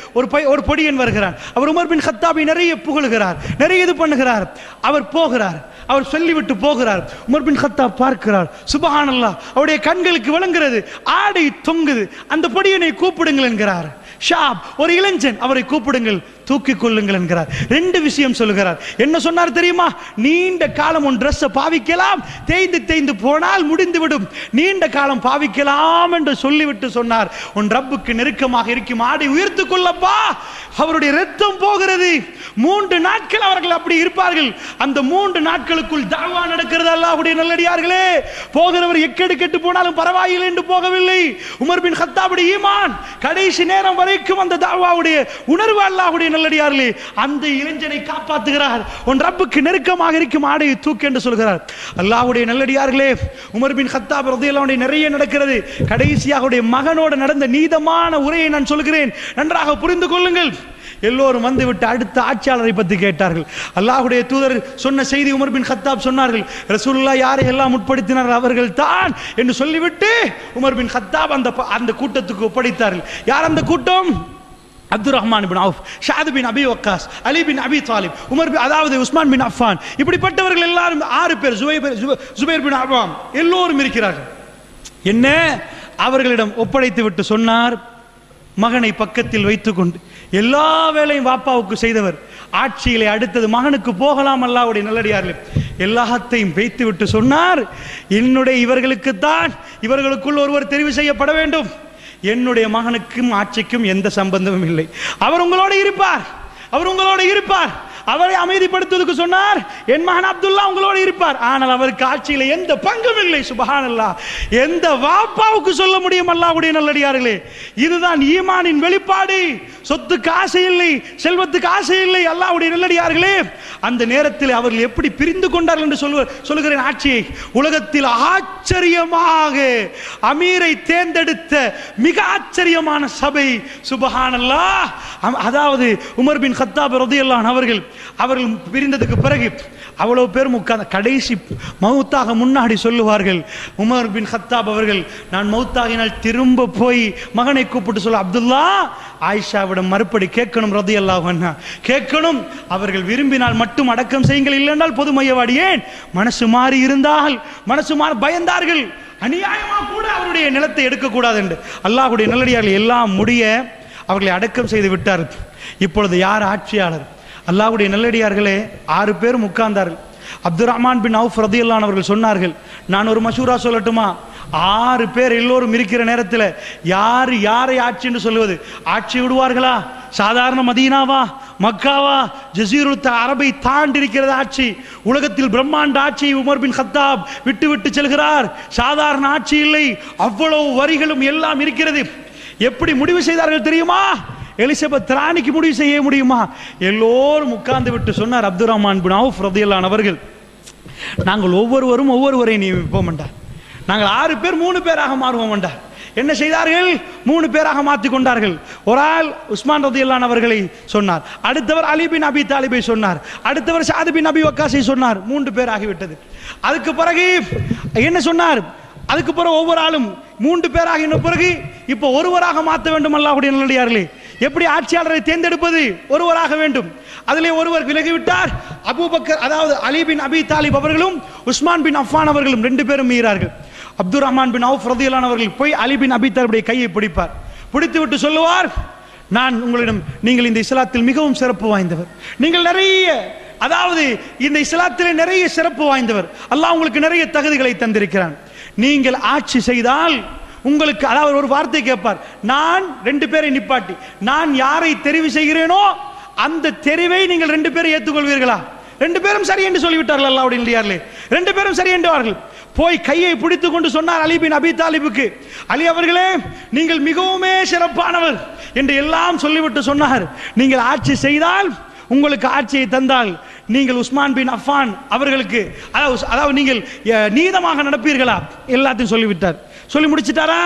ஒரு பொடியன் வருகிறார். அவர் உமர் பின் கத்தாபை நிறைய புகழுகிறார், நிறைய இது பண்ணுகிறார். அவர் போகிறார், அவர் சொல்லிவிட்டு போகிறார். உமர் பின் கத்தாப் பார்க்கிறார், சுப்ஹானல்லாஹ், அவருடைய கண்களுக்கு விளங்குகிறது, ஆடை தொங்குது. அந்த பொடியனை கூப்பிடுங்கள் என்கிறார். ஷாப், ஒரு இளைஞன், அவரை கூப்பிடுங்கள், தூக்கிக் கொள்ளுங்கள் என்கிறார். ரெண்டு விஷயம் சொல்லுகிறார். என்ன சொன்னார் தெரியுமா? நீண்ட காலம் உன் ட்ரெஸ்ஸை பாவிக்கலாம், தேய்ந்து தேய்ந்து போனால் முடிந்துவிடும், நீண்ட காலம் பாவிக்கலாம் என்று சொல்லிவிட்டு சொன்னார், உன் ரப்புக்கு நெருக்கமாக இருக்கும் ஆடை உயர்த்து கொள்ளப்பா, அவருடைய ரத்தம் போகிறது. 3 நாட்கள் அவர்கள் அப்படி இருப்பார்கள். அந்த 3 நாட்களுக்குள் தாவா நடக்கிறது. அல்லாஹ்வுடைய நல்லடியார்களே, போகிறவர் எக்கெடு கெட்டு போனாலும் பரவாயில்லை என்று போகவில்லை. உமர் பின் கத்தாபுடைய ஈமான் கடைசி நேரம் வரைக்கும் அந்த தாவாவுடைய உணர்வு. அல்லாஹ்வுடைய நல்லடியார்களே, அந்த இளைஞனை காப்பாற்றுகிறார். உன் ரப்புக்கு நெருக்கமாக இருக்கும் ஆடையை தூக்கு என்று சொல்கிறார். அல்லாஹ்வுடைய நல்லடியார்களே, உமர் பின் கத்தாப் ரலியல்லாஹு அன்ஹு நிறைய நடக்கிறது. கடைசியாக அவருடைய மகனோடு நடந்த நீதமான உரையை நான் சொல்கிறேன், நன்றாக புரிந்து கொள்ளுங்கள். எல்லோரும் வந்துவிட்டு அடுத்த ஆட்சியாளரை பற்றி கேட்டார்கள். அல்லாஹ்வுடைய தூதர் சொன்ன செய்தி உமர் பின் கத்தாப் சொன்னார்கள், ரசூலுல்லாஹ் யாரை எல்லாம் உட்படுத்தினார்கள் அவர்கள் தான் என்று சொல்லிவிட்டு உமர் பின் கத்தாப் அந்த கூட்டத்துக்கு ஒப்படைத்தார்கள். யார் அந்த கூட்டம்? அப்துர் ரஹ்மான் பின் அவுஃப், ஷாத் பின் அபி வக்காஸ், அலி பின் அபி தாலிப், அதாவது உஸ்மான் பின் அஃபான், இப்படிப்பட்டவர்கள் எல்லாரும் 6 பேர், ஜுபைர் பின் அவாம், எல்லோரும் இருக்கிறார்கள். என்ன அவர்களிடம் ஒப்படைத்து விட்டு சொன்னார், மகனை பக்கத்தில் வைத்துக்கொண்டு, எல்லா வேலையும் வாப்பாவுக்கு செய்தவர், ஆட்சியிலே அடுத்தது மகனுக்கு போகலாம். அல்லாஹ்வுடைய நல்லடியார்களே, எல்லாத்தையும் வைத்து விட்டு சொன்னார், என்னுடைய இவர்களுக்குத்தான், இவர்களுக்குள் ஒருவர் தெரிவு செய்யப்பட வேண்டும். என்னுடைய மகனுக்கும் ஆட்சிக்கும் எந்த சம்பந்தமும் இல்லை. அவர் உங்களோடு இருப்பார், அவர் உங்களோடு இருப்பார். அவரை அமைதிப்படுத்துவதற்கு சொன்னார், என் மகன் அப்துல்லா உங்களோடு இருப்பார், ஆனால் அவருக்கு ஆட்சியில் எந்த பங்கும் இல்லை. சுப்ஹானல்லாஹ், எந்த வாப்பாவுக்கு சொல்ல முடியும்? அல்லாஹ்வுடைய நல்லடியார்களே, இதுதான் ஈமானின் வெளிப்பாடு. சொத்துக்கு ஆசை இல்லை, செல்வத்துக்கு ஆசை இல்லை. அல்லாஹ்வுடைய நல்லடியார்களே, அந்த நேரத்தில் அவர்கள் எப்படி பிரிந்து கொண்டார்கள் என்று சொல்லுகிறேன். ஆட்சியை உலகத்தில் ஆச்சரியமாக அமீரை தேர்ந்தெடுத்த மிக ஆச்சரியமான சபை. சுப்ஹானல்லாஹ், அதாவது உமர் பின் கத்தாப் ரலியல்லாஹு அன்ஹு அவர்கள் பிரிந்ததுக்கு பிறகு அவ்வளவு பேர் கடைசி மௌத்தாக முன்னாடி சொல்லுவார்கள், உமர் பின் கத்தாப் அவர்கள், நான் மௌத்தாகினால் திரும்ப போய் மகனை கூப்பிட்டு சொல்ல, அப்துல்லா ஆயிஷாவிடம் மறுபடி கேட்கணும், ரலியல்லாஹு அன்ஹா கேட்கணும், அவர்கள் விரும்பினால் மட்டும் அடக்கம் செய்யுங்கள், இல்லைன்றால் பொது மையவாடி. ஏன்? மனசு மாறி இருந்தால், மனசு மாறி பயந்தார்கள், அநியாயமா கூட அவருடைய நிலத்தை எடுக்கக்கூடாது என்று. அல்லாஹ்வுடைய நல்லடியார்கள் எல்லாம் முடிய அவர்களை அடக்கம் செய்து விட்டார்கள். இப்பொழுது யார் ஆட்சியாளர்? அல்லாஹ்வுடைய நல்லடியார்களே, 6 பேரும் உட்கார்ந்தார்கள். அப்துர் ரஹ்மான் பின் அவுஃப் ரலியல்லாஹு அன்ஹு அவர்கள் சொன்னார்கள், நான் ஒரு மஷூரா சொல்லட்டுமா? 6 பேர் எல்லோரும் இருக்கிற நேரத்தில் யார் யாரை ஆட்சி என்று சொல்லுவது? ஆட்சி விடுவார்களா? சாதாரண மதீனாவா, மக்காவா, ஜஸீருல் அரபை தாண்டி இருக்கிறது ஆட்சி. உலகத்தில் பிரம்மாண்ட ஆட்சி உமர் பின் கத்தாப் விட்டு விட்டு செல்கிறார். சாதாரண ஆட்சி இல்லை, அவ்வளவு வரிகளும் எல்லாம் இருக்கிறது. எப்படி முடிவு செய்தார்கள் தெரியுமா? எலிசபெத் ராணிக்கு முடிவு செய்ய முடியுமா? எல்லோரும் உட்கார்ந்து விட்டு சொன்னார் அப்துர் ரஹ்மான் பின் அவுஃப் ரலியல்லாஹு அன்ஹு அவர்கள், நாங்கள் ஒவ்வொருவரும் ஒவ்வொருவரை நியமிப்போம் என்றார். நாங்கள் 6 பேர் 3 பேராக மாறுவோம் என்றார். என்ன செய்தார்கள்? 3 பேராக மாற்றிக் கொண்டார்கள். ஒரு ஆள் உஸ்மான் ரலியல்லாஹு அன்ஹு அவர்களை சொன்னார், அடுத்தவர் அலி பின் அபி தாலிபை சொன்னார், அடுத்தவர் ஷாத் பின் அபி வக்காஸை சொன்னார். 3 பேர் ஆகிவிட்டது. அதுக்கு பிறகு என்ன சொன்னார்? அதுக்கு பிறகு ஒவ்வொரு ஆளும் 3 பேராக இன்னும் பிறகு இப்போ ஒருவராக மாற்ற வேண்டும். அல்லாஹ்வுடைய நல்லடியார்களே, எப்படி ஆட்சியாளரை தேர்ந்தெடுப்பது? ஒருவராக வேண்டும். அதிலே ஒருவர் விலகிவிட்டார். அபூபக்கர், அதாவது அலி பின் அபி தாலிப் அவர்களும் உஸ்மான் பின் அஃபான் அவர்களும் 2 பேரும் மீறார்கள். அப்துர் ரஹ்மான் பின் அவுஃப் ரலியல்லாஹு அன்ஹு அவர்கள் போய் அலி பின் அபி தாலிபுடைய கையை பிடிப்பார். பிடித்து விட்டு சொல்லுவார், நான் உங்களிடம், நீங்கள் இந்த இஸ்லாத்தில் மிகவும் சிறப்பு வாய்ந்தவர், நீங்கள் நிறைய, அதாவது இந்த இஸ்லாத்திலே நிறைய சிறப்பு வாய்ந்தவர், அல்லாஹ் உங்களுக்கு நிறைய தகுதிகளை தந்திருக்கிறான், நீங்கள் ஆட்சி செய்தால் உங்களுக்கு, அதாவது ஒரு வார்த்தை கேட்பார், நான் 2 பேரை நிப்பாட்டி நான் யாரை தெரிவு செய்கிறேனோ அந்த தெரிவை நீங்கள் 2 பேரை ஏற்றுக்கொள்வீர்களா? 2 பேரும் சரி என்று சொல்லிவிட்டார்கள். அல்லாஹ்வுடைய நல்லடியார்களே, 2 பேரும் சரி என்றார்கள். போய் கையை பிடித்து கொண்டு சொன்னார் அலி பின் அபி தாலிபுக்கு, அலி அவர்களே நீங்கள் மிகவுமே சிறப்பானவர் என்று எல்லாம் சொல்லிவிட்டு சொன்னார், நீங்கள் ஆட்சி செய்தால், உங்களுக்கு ஆட்சியை தந்தால் நீங்கள் உஸ்மான் பின் அஃபான் அவர்களுக்கு அதாவது நீங்கள் நீதமாக நடப்பீர்களா, எல்லாத்தையும் சொல்லிவிட்டார். சொல்லி முடிச்சிட்டாரா?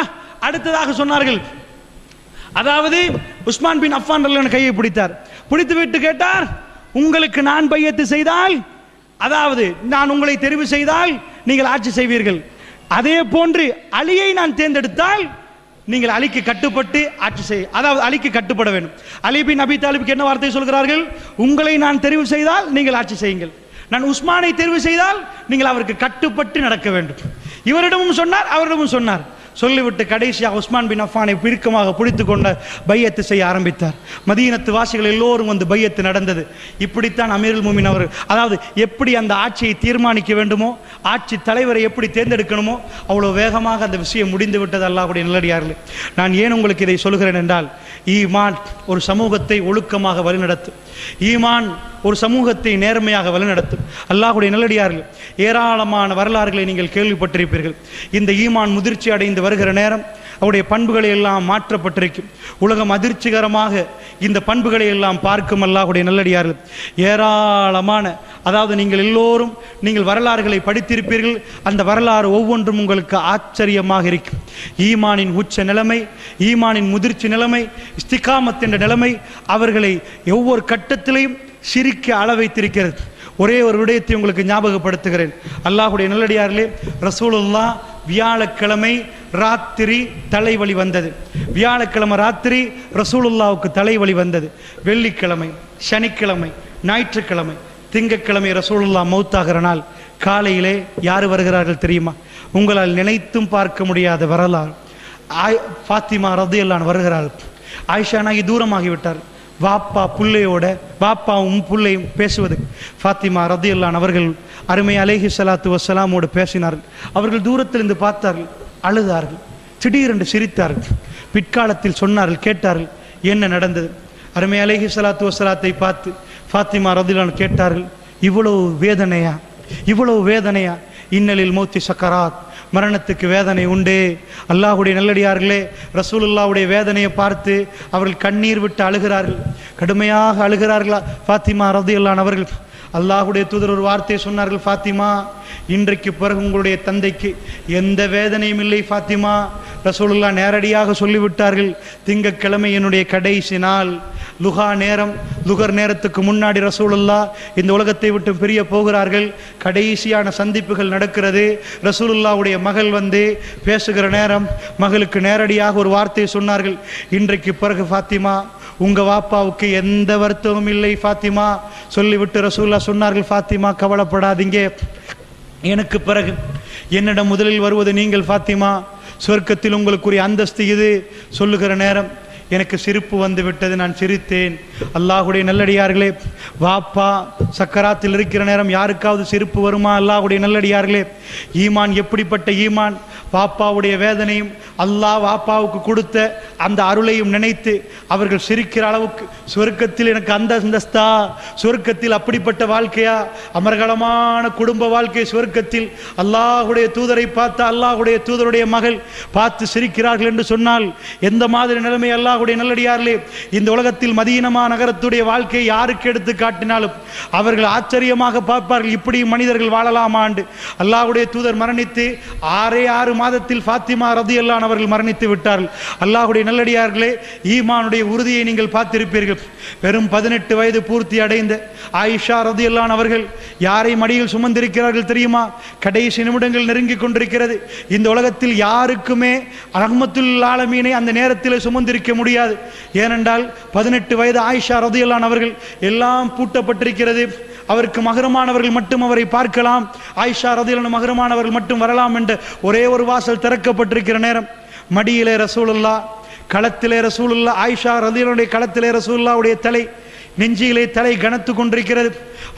அடுத்ததாக சொன்னார்கள், அதாவது உஸ்மான் பின் அஃபான் கையை பிடித்தார். பிடித்து விட்டு கேட்டார், உங்களுக்கு நான் பையத்து செய்தால், அதாவது நான் உங்களை தெரிவு செய்தால் நீங்கள் ஆட்சி செய்வீர்கள், அதே போன்று அலியை நான் தேர்ந்தெடுத்தால் நீங்கள் அலிக்கு கட்டுப்பட்டு ஆட்சி செய்ய, அதாவது அலிக்கு கட்டுப்பட வேண்டும். அலி பின் அபி தாலிபுக்கு என்ன வார்த்தை சொல்கிறார்கள்? உங்களை நான் தெரிவு செய்தால் நீங்கள் ஆட்சி செய்யுங்கள், நான் உஸ்மானை தெரிவு செய்தால் நீங்கள் அவருக்கு கட்டுப்பட்டு நடக்க வேண்டும். இவரிடமும் சொன்னார், அவரிடமும் சொன்னார். சொல்லிவிட்டு கடைசியாக உஸ்மான் பின் அஃபானை பிரிக்கமாக பிடித்து கொண்ட பையத்து செய்ய ஆரம்பித்தார். மதீனத்து வாசிகள் எல்லோரும் வந்து பையத்து நடந்தது. இப்படித்தான் அமீருல் முஃமினீன் அவர், அதாவது எப்படி அந்த ஆட்சியை தீர்மானிக்க வேண்டுமோ, ஆட்சி தலைவரை எப்படி தேர்ந்தெடுக்கணுமோ அவ்வளோ வேகமாக அந்த விஷயம் முடிந்து விட்டது. அல்லாஹ்வுடைய நல்லடியார்களே, நான் ஏன் உங்களுக்கு இதை சொல்கிறேன் என்றால், ஈமான் ஒரு சமூகத்தை ஒழுக்கமாக வழிநடத்தும், ஈமான் ஒரு சமூகத்தை நேர்மையாக வழிநடத்தும். அல்லாஹ்வுடைய நல்லடியார்கள், ஏராளமான வரலாறுகளை நீங்கள் கேள்விப்பட்டிருப்பீர்கள். இந்த ஈமான் முதிர்ச்சி அடைந்து வருகிற நேரம் அவருடைய பண்புகளை எல்லாம் மாற்றப்பட்டிருக்கும். உலகம் அதிர்ச்சிகரமாக இந்த பண்புகளை எல்லாம் பார்க்கும். அல்லாஹ்வுடைய நல்லடியார்கள், ஏராளமான, அதாவது நீங்கள் எல்லோரும் நீங்கள் வரலாறுகளை படித்திருப்பீர்கள். அந்த வரலாறு ஒவ்வொன்றும் உங்களுக்கு ஆச்சரியமாக இருக்கும். ஈமானின் உச்ச நிலைமை, ஈமானின் முதிர்ச்சி நிலைமை, இஸ்திகாமத் என்ற நிலைமை அவர்களை ஒவ்வொரு கட்டத்திலையும் சிரிக்க அள வைத்திருக்கிறது. ஒரே ஒரு விடயத்தை உங்களுக்கு ஞாபகப்படுத்துகிறேன். அல்லாஹ்வுடைய நல்லடியார்களே, ரசூலுல்லாஹ் வியாழக்கிழமை ராத்திரி தலைவலி வந்தது. வியாழக்கிழமை ராத்திரி ரசூலுல்லாவுக்கு தலைவலி வந்தது. வெள்ளிக்கிழமை, சனிக்கிழமை, ஞாயிற்றுக்கிழமை, திங்கட்கிழமை ரசூலுல்லாஹ் மௌத்தாகிற நாள் காலையிலே யார் வருகிறார்கள் தெரியுமா? உங்களால் நினைத்தும் பார்க்க முடியாத வரலாறு. ஃபாத்திமா ரலியல்லாஹு அன்ஹா வருகிறார்கள். ஆயிஷா நாயகி தூரமாகிவிட்டார். வாப்பா புள்ளையோட, வாப்பாவும் புள்ளையும் பேசுவது. ஃபாத்திமா ரலியல்லாஹு அன்ஹா அவர்கள் அருமை அலைஹி ஸலாத்து வஸ்ஸலாமோடு பேசினார்கள். அவர்கள் தூரத்திலிருந்து பார்த்தார்கள், அழுதார்கள், திடீரென்று சிரித்தார்கள். பிற்காலத்தில் சொன்னார்கள், கேட்டார்கள் என்ன நடந்தது. அருமை அலைஹி ஸலாத்து வஸ்ஸலாத்தை பார்த்து ஃபாத்திமா ரலியல்லாஹு அன்ஹா கேட்டார்கள், இவ்வளவு வேதனையா, இவ்வளவு வேதனையா? இன்னலில் மௌத்தி சக்கராத், மரணத்துக்கு வேதனை உண்டு. அல்லாஹ்வுடைய நல்லடியார்களே, ரசூலுல்லாஹ்வுடைய வேதனையை பார்த்து அவர்கள் கண்ணீர் விட்டு அழுகிறார்கள், கடுமையாக அழுகிறார்களா ஃபாத்திமா ரலியல்லாஹு அன்ஹா அவர்கள். அல்லாஹ்வுடைய தூதர் ஒரு வார்த்தை சொன்னார்கள், ஃபாத்திமா இன்றைக்கு பிறகு உங்களுடைய தந்தைக்கு எந்த வேதனையும் இல்லை ஃபாத்திமா. ரசூலுல்லாஹ் நேரடியாக சொல்லிவிட்டார்கள், திங்கட்கிழமை என்னுடைய கடைசி நாள், லுகா நேரம், லுகர் நேரத்துக்கு முன்னாடி ரசூலுல்லாஹ் இந்த உலகத்தை விட்டு பிரிய போகிறார்கள். கடைசியான சந்திப்புகள் நடக்கிறது. ரசூலுல்லாஹ்வுடைய மகள் வந்து பேசுகிற நேரம் மகளுக்கு நேரடியாக ஒரு வார்த்தை சொன்னார்கள், இன்றைக்கு பிறகு ஃபாத்திமா உங்க வாப்பாவுக்கு எந்த வருத்தமும் இல்லை ஃபாத்திமா. சொல்லிவிட்டு ரசூலுல்லாஹ் சொன்னார்கள், ஃபாத்திமா கவலைப்படாதீங்க, எனக்கு பிறகு என்னிடம் முதலில் வருவது நீங்கள் ஃபாத்திமா, சொர்க்கத்தில் உங்களுக்குரிய அந்தஸ்து இது. சொல்லுகிற நேரம் எனக்கு சிரிப்பு வந்து விட்டது, நான் சிரித்தேன். அல்லாஹ்வுடைய நல்லடியார்களே, வாப்பா சக்கராத்தில் இருக்கிற நேரம் யாருக்காவது சிரிப்பு வருமா? அல்லாஹ்வுடைய நல்லடியார்களே, ஈமான் எப்படிப்பட்ட ஈமான்! வாப்பாவுடைய வேதனையும் அல்லாஹ் வாப்பாவுக்கு கொடுத்த அந்த அருளையும் நினைத்து அவர்கள் சிரிக்கிற அளவுக்கு, சொர்க்கத்தில் எனக்கு அந்த அந்தஸ்தா, சொர்க்கத்தில் அப்படிப்பட்ட வாழ்க்கையா, அமர்கலமான குடும்ப வாழ்க்கை சொர்க்கத்தில், அல்லாஹ்வுடைய தூதரை பார்த்து அல்லாஹ்வுடைய தூதருடைய மகள் பார்த்து சிரிக்கிறார்கள் என்று சொன்னால் எந்த மாதிரி நிலைமை! அல்லாஹ்வுடைய நல்லடியார்களே, இந்த உலகத்தில் மதீனா நகரத்துடைய வாழ்க்கையை யாருக்கு எடுத்து காட்டினாலும் அவர்கள் ஆச்சரியமாக பார்ப்பார்கள், இப்படி மனிதர்கள் வாழலாமா என்று. அல்லாஹ்வுடைய தூதர் மரணித்து 6 மாதத்தில் ஃபாத்திமா ரலியல்லாஹு அன்ஹா அவர்கள் மரணித்து விட்டார்கள். அல்லாஹ்வுடைய நல்லடியார்களே, ஈமானுடைய உறுதியை நீங்கள் பார்த்திருப்பீர்கள். வெறும் 18 வயது பூர்த்தி அடைந்த ஆயிஷா ரலியல்லாஹு அன்ஹா அவர்கள் யாரை மடியில் சுமந்திருக்கிறார்கள் தெரியுமா? கடைசி நிமிடங்கள் நெருங்கிக் கொண்டிருக்கிறது. இந்த உலகத்தில் யாருக்குமே ரஹ்மத்துல் ஆலமீனை அந்த நேரத்தில் சுமந்திருக்க முடியாது. ஏனென்றால் 18 வயது ஆயிஷா ரலியல்லாஹு அன்ஹா அவர்கள் எல்லாம் பூட்டப்பட்டிருக்கிறது. அவருக்கு மகரமானவர்கள் மட்டும் அவரை பார்க்கலாம், ஆயிஷா ரலியல்லாஹு அன்ஹா மகரமானவர்கள் மட்டும் வரலாம் என்ற ஒரே ஒரு வாசல் திறக்கப்பட்டிருக்கிற நேரம் மடியிலே ரசூலுல்லாஹ், களத்திலே ரசூலுல்லாஹ், ஆயிஷா ரலியல்லாஹு அன்ஹா களத்திலே ரசூலுல்லாஹ்வுடைய தலை, நெஞ்சிலே தலை கனத்து கொண்டிருக்கிறது.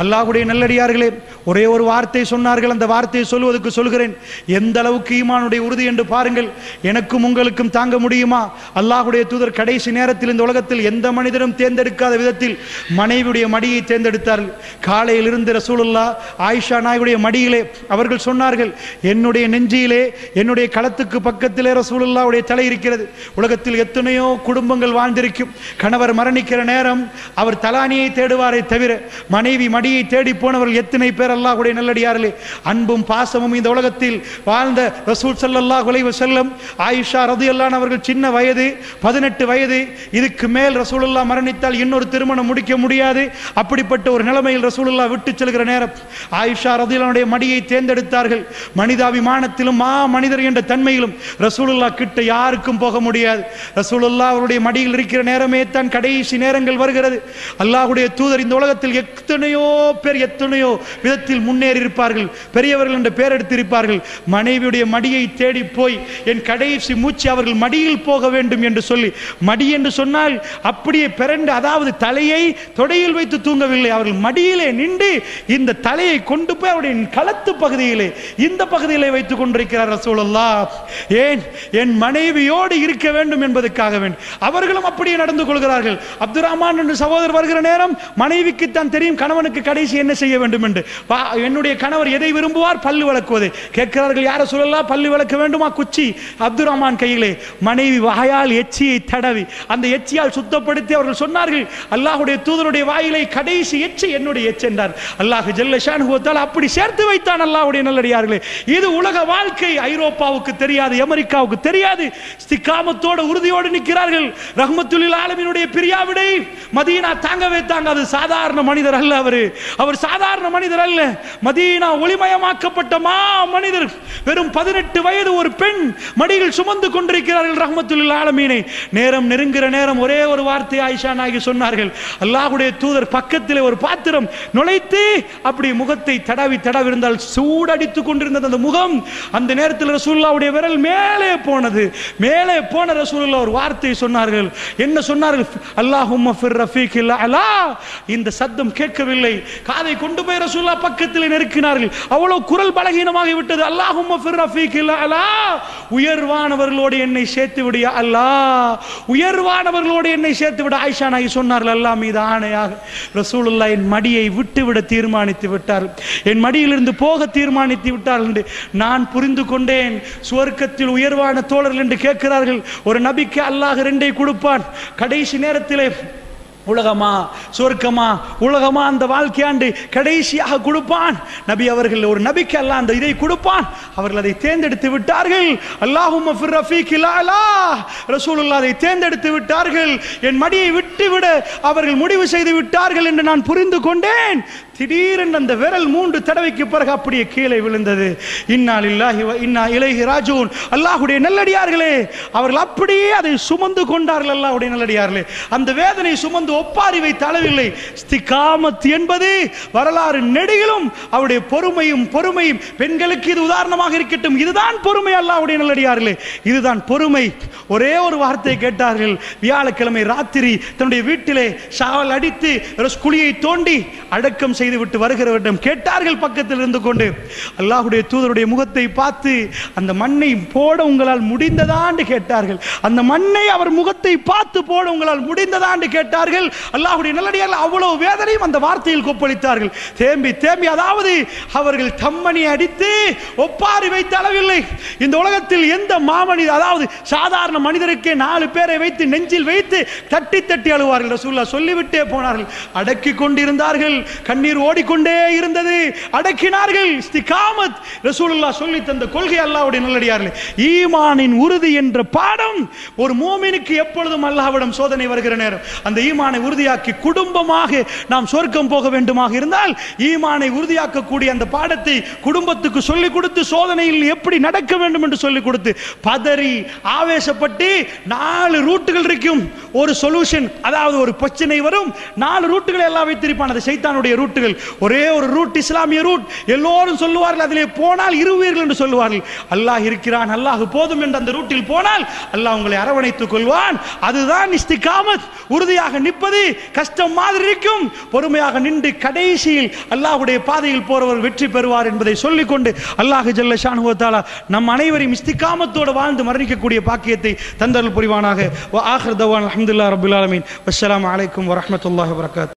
அல்லாஹ்வுடைய நல்லடியார்களே, ஒரே ஒரு வார்த்தை சொன்னார்கள். அந்த வார்த்தையை சொல்வதற்கு சொல்கிறேன். எந்த அளவுக்கு ஈமானுடைய உறுதி என்று பாருங்கள். எனக்கும் உங்களுக்கும் தாங்க முடியுமா? அல்லாஹ்வுடைய தூதர் கடைசி நேரத்தில் இந்த உலகத்தில் எந்த மனிதரும் தேர்ந்தெடுக்காத விதத்தில் மனைவியுடைய மடியை தேர்ந்தெடுத்தார்கள். காலையில் இருந்து ரசூலுல்லாஹ் ஆயிஷா நாயுடைய மடியிலே அவர்கள் சொன்னார்கள், என்னுடைய நெஞ்சிலே என்னுடைய களத்துக்கு பக்கத்திலே ரசூலுல்லாஹ்வுடைய தலை இருக்கிறது. உலகத்தில் எத்தனையோ குடும்பங்கள் வாழ்ந்திருக்கும். கணவர் மரணிக்கிற நேரம் அவர் தலானியை தேடுவாரே தவிர மனைவி மடியை தேடி போனவர்கள் எத்தனை பேர்? அல்லாஹ்வுடைய நல்லடியார்களே, அன்பும் பாசமும் இந்த உலகத்தில் வாழ்ந்த ரசூல் ஸல்லல்லாஹு அலைஹி வஸல்லம் ஆயிஷா ரலியல்லாஹு அன்ஹா அவர்கள் சின்ன வயது 18 வயது. இதுக்கு மேல் ரசூலுல்லாஹ் மரணித்தால் இன்னொரு திருமணம் முடிக்க முடியாது. அப்படிப்பட்ட ஒரு நிலைமையில் ரசூலுல்லாஹ் விட்டு செல்கிற நேரம் ஆயிஷா ரலியல்லாஹு அன்ஹா மடியை தேர்ந்தெடுத்தார்கள். மனிதாபிமானத்திலும் மனிதர் என்ற தன்மையிலும் ரசூலுல்லாஹ் கிட்ட யாருக்கும் போக முடியாது. ரசூலுல்லாஹ் அவருடைய மடியில் இருக்கிற நேரமே தான் கடைசி நேரங்கள் வருகிறது. அல்லாஹ்வுடைய தூதர் இந்த உலகத்தில் எத்தனையோ பேர் எத்தனையோ விதத்தில் முன்னேறி இருப்பார்கள், பெரியவர்கள் என்ற பெயர் எடுத்திருப்பார்கள். மனைவியுடைய மடியை தேடி போய் என் கடைசி மூச்சு அவர்கள் மடியில் போக வேண்டும் என்று சொல்லி, மடி என்று சொன்னால் அப்படியே பிறண்டு, அதாவது தலையை தொடையில் வைத்து தூங்கவில்லை, அவர்கள் மடியிலே நின்று இந்த தலையை கொண்டு போய் அவருடைய களத்து பகுதியிலே இந்த பகுதியிலே வைத்துக் கொண்டிருக்கிறார் ரசூலுல்லாஹ். ஏன்? என் மனைவியோடு இருக்க வேண்டும் என்பதற்காக வேண்டும். அவர்களும் அப்படியே நடந்து கொள்கிறார்கள். அப்துல் ரஹ்மான் என்று சகோதரர் வருகிற நேரம் மனைவிக்கு தான் தெரியும் கணவனுக்கு கடைசி என்ன செய்ய வேண்டும் என்று. என்னுடைய கணவர் எதை விரும்புவார்? பல்லு விளக்குவதை கேட்கிறார்கள். யார சொல்லலாம்? பல்லு விளக்க வேண்டுமா? குச்சி அப்துல் ரஹ்மான் கையிலே. மனைவி வாயால் எச்சியை தடவி அந்த எச்சியால் சுத்தப்படுத்தி அவர்கள் சொன்னார்கள், அல்லாஹ்வுடைய தூதருடைய வாயிலை கடைசி எச்சி என்னுடைய எச்சி என்றார். அல்லாஹ் ஜல்ல ஷானுஹு வ தஆலா அப்படி சேர்த்து வைத்தான். அல்லாஹ்வுடைய நல்லடியார்களே, இது உலக வாழ்க்கை. ஐரோப்பாவுக்கு தெரியாது, அமெரிக்காவுக்கு தெரியாது. இஸ்திகாமத்தோடு உறுதியோடு நிற்கிறார்கள். ரஹ்மத்துல் லில் ஆலமீனுடைய பிரியாவிடை மதீனா தாங்கவே தாங்காது. சாதாரண மனிதர் அல்ல அவர் சாதாரண மனிதர் அல்ல. மதீனா ஒளிமயமாக்கப்பட்ட மா மனிதர். வெறும் 18 வயது ஒரு பெண் மடியில் சுமந்து கொண்டிருக்கிறார்கள் ரஹ்மத்துல் லில் ஆலமீனை. நேரம் நெருங்குகிற நேரம் ஒரே ஒரு வார்த்தை ஆயிஷா நாயகி சொன்னார்கள். அல்லாஹ்வுடைய தூதர் பக்கத்திலே ஒரு பாத்திரம் நுழைத்து அப்படி முகத்தை தடவி இருந்தால் சூடடித்துக் கொண்டிருந்தது அந்த முகம். அந்த நேரத்தில் ரசூலுல்லாஹ்வுடைய விரல் மேலே போனது. மேலே போன ரசூலுல்லாஹ் ஒரு வார்த்தை சொன்னார்கள். என்ன சொன்னார்கள்? அல்லாஹும்ம ஃபிர் ரஃபீகில் அலா. இந்த சத்தம் கேட்கவில்லை. காதை கொண்டு போய் ரசூலுல்லாஹ் பக்கத்தில் நெருக்கினார்கள். அவ்வளவு குரல் பலகீனமாகி விட்டது. அல்லாஹும்ம ஃபிர் ரஃபீகில் அலா. உயர்வானவர்களோடு என்னை சேர்த்து விடு யா அல்லாஹ், உயர்வானவர்களோடு என்னை சேர்த்து விட. ஆயிஷா நாயகி சொன்னார்கள், அல்லாஹ் மீது ஆணையாக ரசூலுல்லாஹ் என் மடியை விட்டுவிட தீர்மானித்து விட்டார், என் மடியிலிருந்து போக தீர்மானித்து விட்டார்கள் என்று நான் புரிந்து கொண்டேன். சுவர்க்கத்தில் உயர்வான தோழர்கள் என்று கேட்கிறார்கள். ஒரு நபிக்கு அல்லாஹ் 2 கொடுப்பான். கடைசி நேரத்திலே உலகமா சொர்க்கமா, உலகமா அந்த வாழ்க்கையாண்டு கடைசியாக கொடுப்பான். நபி அவர்கள் ஒரு நபிக்கு அல்லாஹ் அந்த இதை கொடுப்பான். அவர்கள் அதை தேர்ந்தெடுத்து விட்டார்கள். அல்லாஹும்ம ஃபிர் ரஃபீகில் அலா. ரசூலுல்லாஹ் அதை தேர்ந்தெடுத்து விட்டார்கள். என் மடியை விட்டுவிட அவர்கள் முடிவு செய்து விட்டார்கள் என்று நான் புரிந்து கொண்டேன். திடீரென்று அந்த விரல் 3 தடவைக்கு பிறகு அப்படியே கீழே விழுந்தது. இன்னா லில்லாஹி வ இன்னா இலைஹி ராஜிஊன். அல்லாஹ்வுடைய நல்லடியார்களே, அவர்கள் அப்படியே அதை சுமந்து கொண்டார்கள். அல்லாஹ்வுடைய நல்லடியார்களே, அந்த வேதனை சுமந்து ஒப்பாரி வைத்த அளவில்லை. இஸ்திகாமத் என்பது வரலாறு நெடுகிலும் அவருடைய பொறுமையும் பெண்களுக்கு இது உதாரணமாக இருக்கட்டும். இதுதான் பொறுமை. அல்லாஹ்வுடைய நல்லடியார்களே, இதுதான் பொறுமை. ஒரே ஒரு வார்த்தை கேட்டார்கள். வியாழக்கிழமை ராத்திரி தன்னுடைய வீட்டிலே ஷாவல் அடித்து குழியை தோண்டி அடக்கம் செய்துவிட்டு வருகிறவரிடம் கேட்டார்கள். பக்கத்தில் இருந்து கொண்டு அல்லாஹ்வுடைய தூதருடைய முகத்தை பார்த்து, அந்த மண்ணை போட உங்களால் முடிந்ததா என்று கேட்டார்கள். அந்த மண்ணை அவர் முகத்தை பார்த்து போட உங்களால் முடிந்ததா என்று கேட்டார்கள். அல்லாஹ்வுடைய நல்லடியார்கள் அவ்வளவு வேதனையும் அந்த வார்த்தையில் கொப்பளித்தார்கள். தேம்பி அதாவது அவர்கள் தம்மணி அடித்து ஒப்பாரி வைத்த அளவில்லை. இந்த உலகத்தில் எந்த மாமனிதர், அதாவது சாதாரண மனிதருக்கே 4 பேரை வைத்து நெஞ்சில் வைத்து தட்டி அழுவார்கள். ரசூலுல்லாஹ் சொல்லிவிட்டே போனார்கள். அடக்கி கொண்டிருந்தார்கள். கண்ணீர் ஓடிக்கொண்டே இருந்தது. அடக்கினார்கள். இஸ்திகாமத் ரசூலுல்லாஹ் சொல்லி தந்த கொள்கை. அல்லாஹ்வுடைய நல்லடியார்களே, ஈமானின் உறுதி என்ற பாடம் ஒரு மூமினுக்கு எப்பொழுதும் அல்லாஹ்விடம் சோதனை வருகிற நேரம் அந்த ஈமானை உறுதியாக்கி குடும்பமாக நாம் சொர்க்கம் போக வேண்டுமாக இருந்தால் ஈமானை உறுதியாக்கக்கூடிய அந்த பாடத்தை குடும்பத்துக்கு சொல்லிக் கொடுத்து சோதனையில் எப்படி நடக்க வேண்டும் என்று சொல்லிக் கொடுத்து பதறி ஆவேசப்பட்டு 4 ரூட்டுகள் இருக்கும். ஒரு சொல்யூஷன் அதாவது ஒரு பிரச்சனை வரும், 4 ரூட்டுகளை எல்லாம் வைத்திருப்பான். அது சைத்தானுடைய ரூட்டுகள். ஒரே ஒரு ரூட் இஸ்லாமிய ரூட். எல்லோரும் சொல்லுவார்கள் அதிலே போனால் இருவீர்கள் என்று சொல்லுவார்கள். அல்லாஹ் இருக்கிறான், அல்லாஹ் போதும் என்று அந்த ரூட்டில் போனால் அல்லாஹ் உங்களை அரவணைத்துக் கொள்வான். அதுதான் இஸ்திகாமத். உறுதியாக நிற்பது கஷ்டம் மாதிரி இருக்கும், பொறுமையாக நின்று கடைசியில் அல்லாஹ்வுடைய பாதையில் போறவர் வெற்றி பெறுவார் என்பதை சொல்லிக்கொண்டு அல்லாஹ் ஜல்ல ஷானுஹு வ தஆலா நம் அனைவரையும் இஸ்திகாமத்தோடு வாழ்ந்து மரணிக்கக்கூடிய பாக்கியத்தை தந்தருள் புரிவானாக. வ ஆகிர் தவானா அல்ஹம்துலில்லாஹி ரப்பில் ஆலமீன். வஸ்ஸலாமு அலைக்கும் வரஹ்மத்துல்லாஹி வபரகாத்துஹு.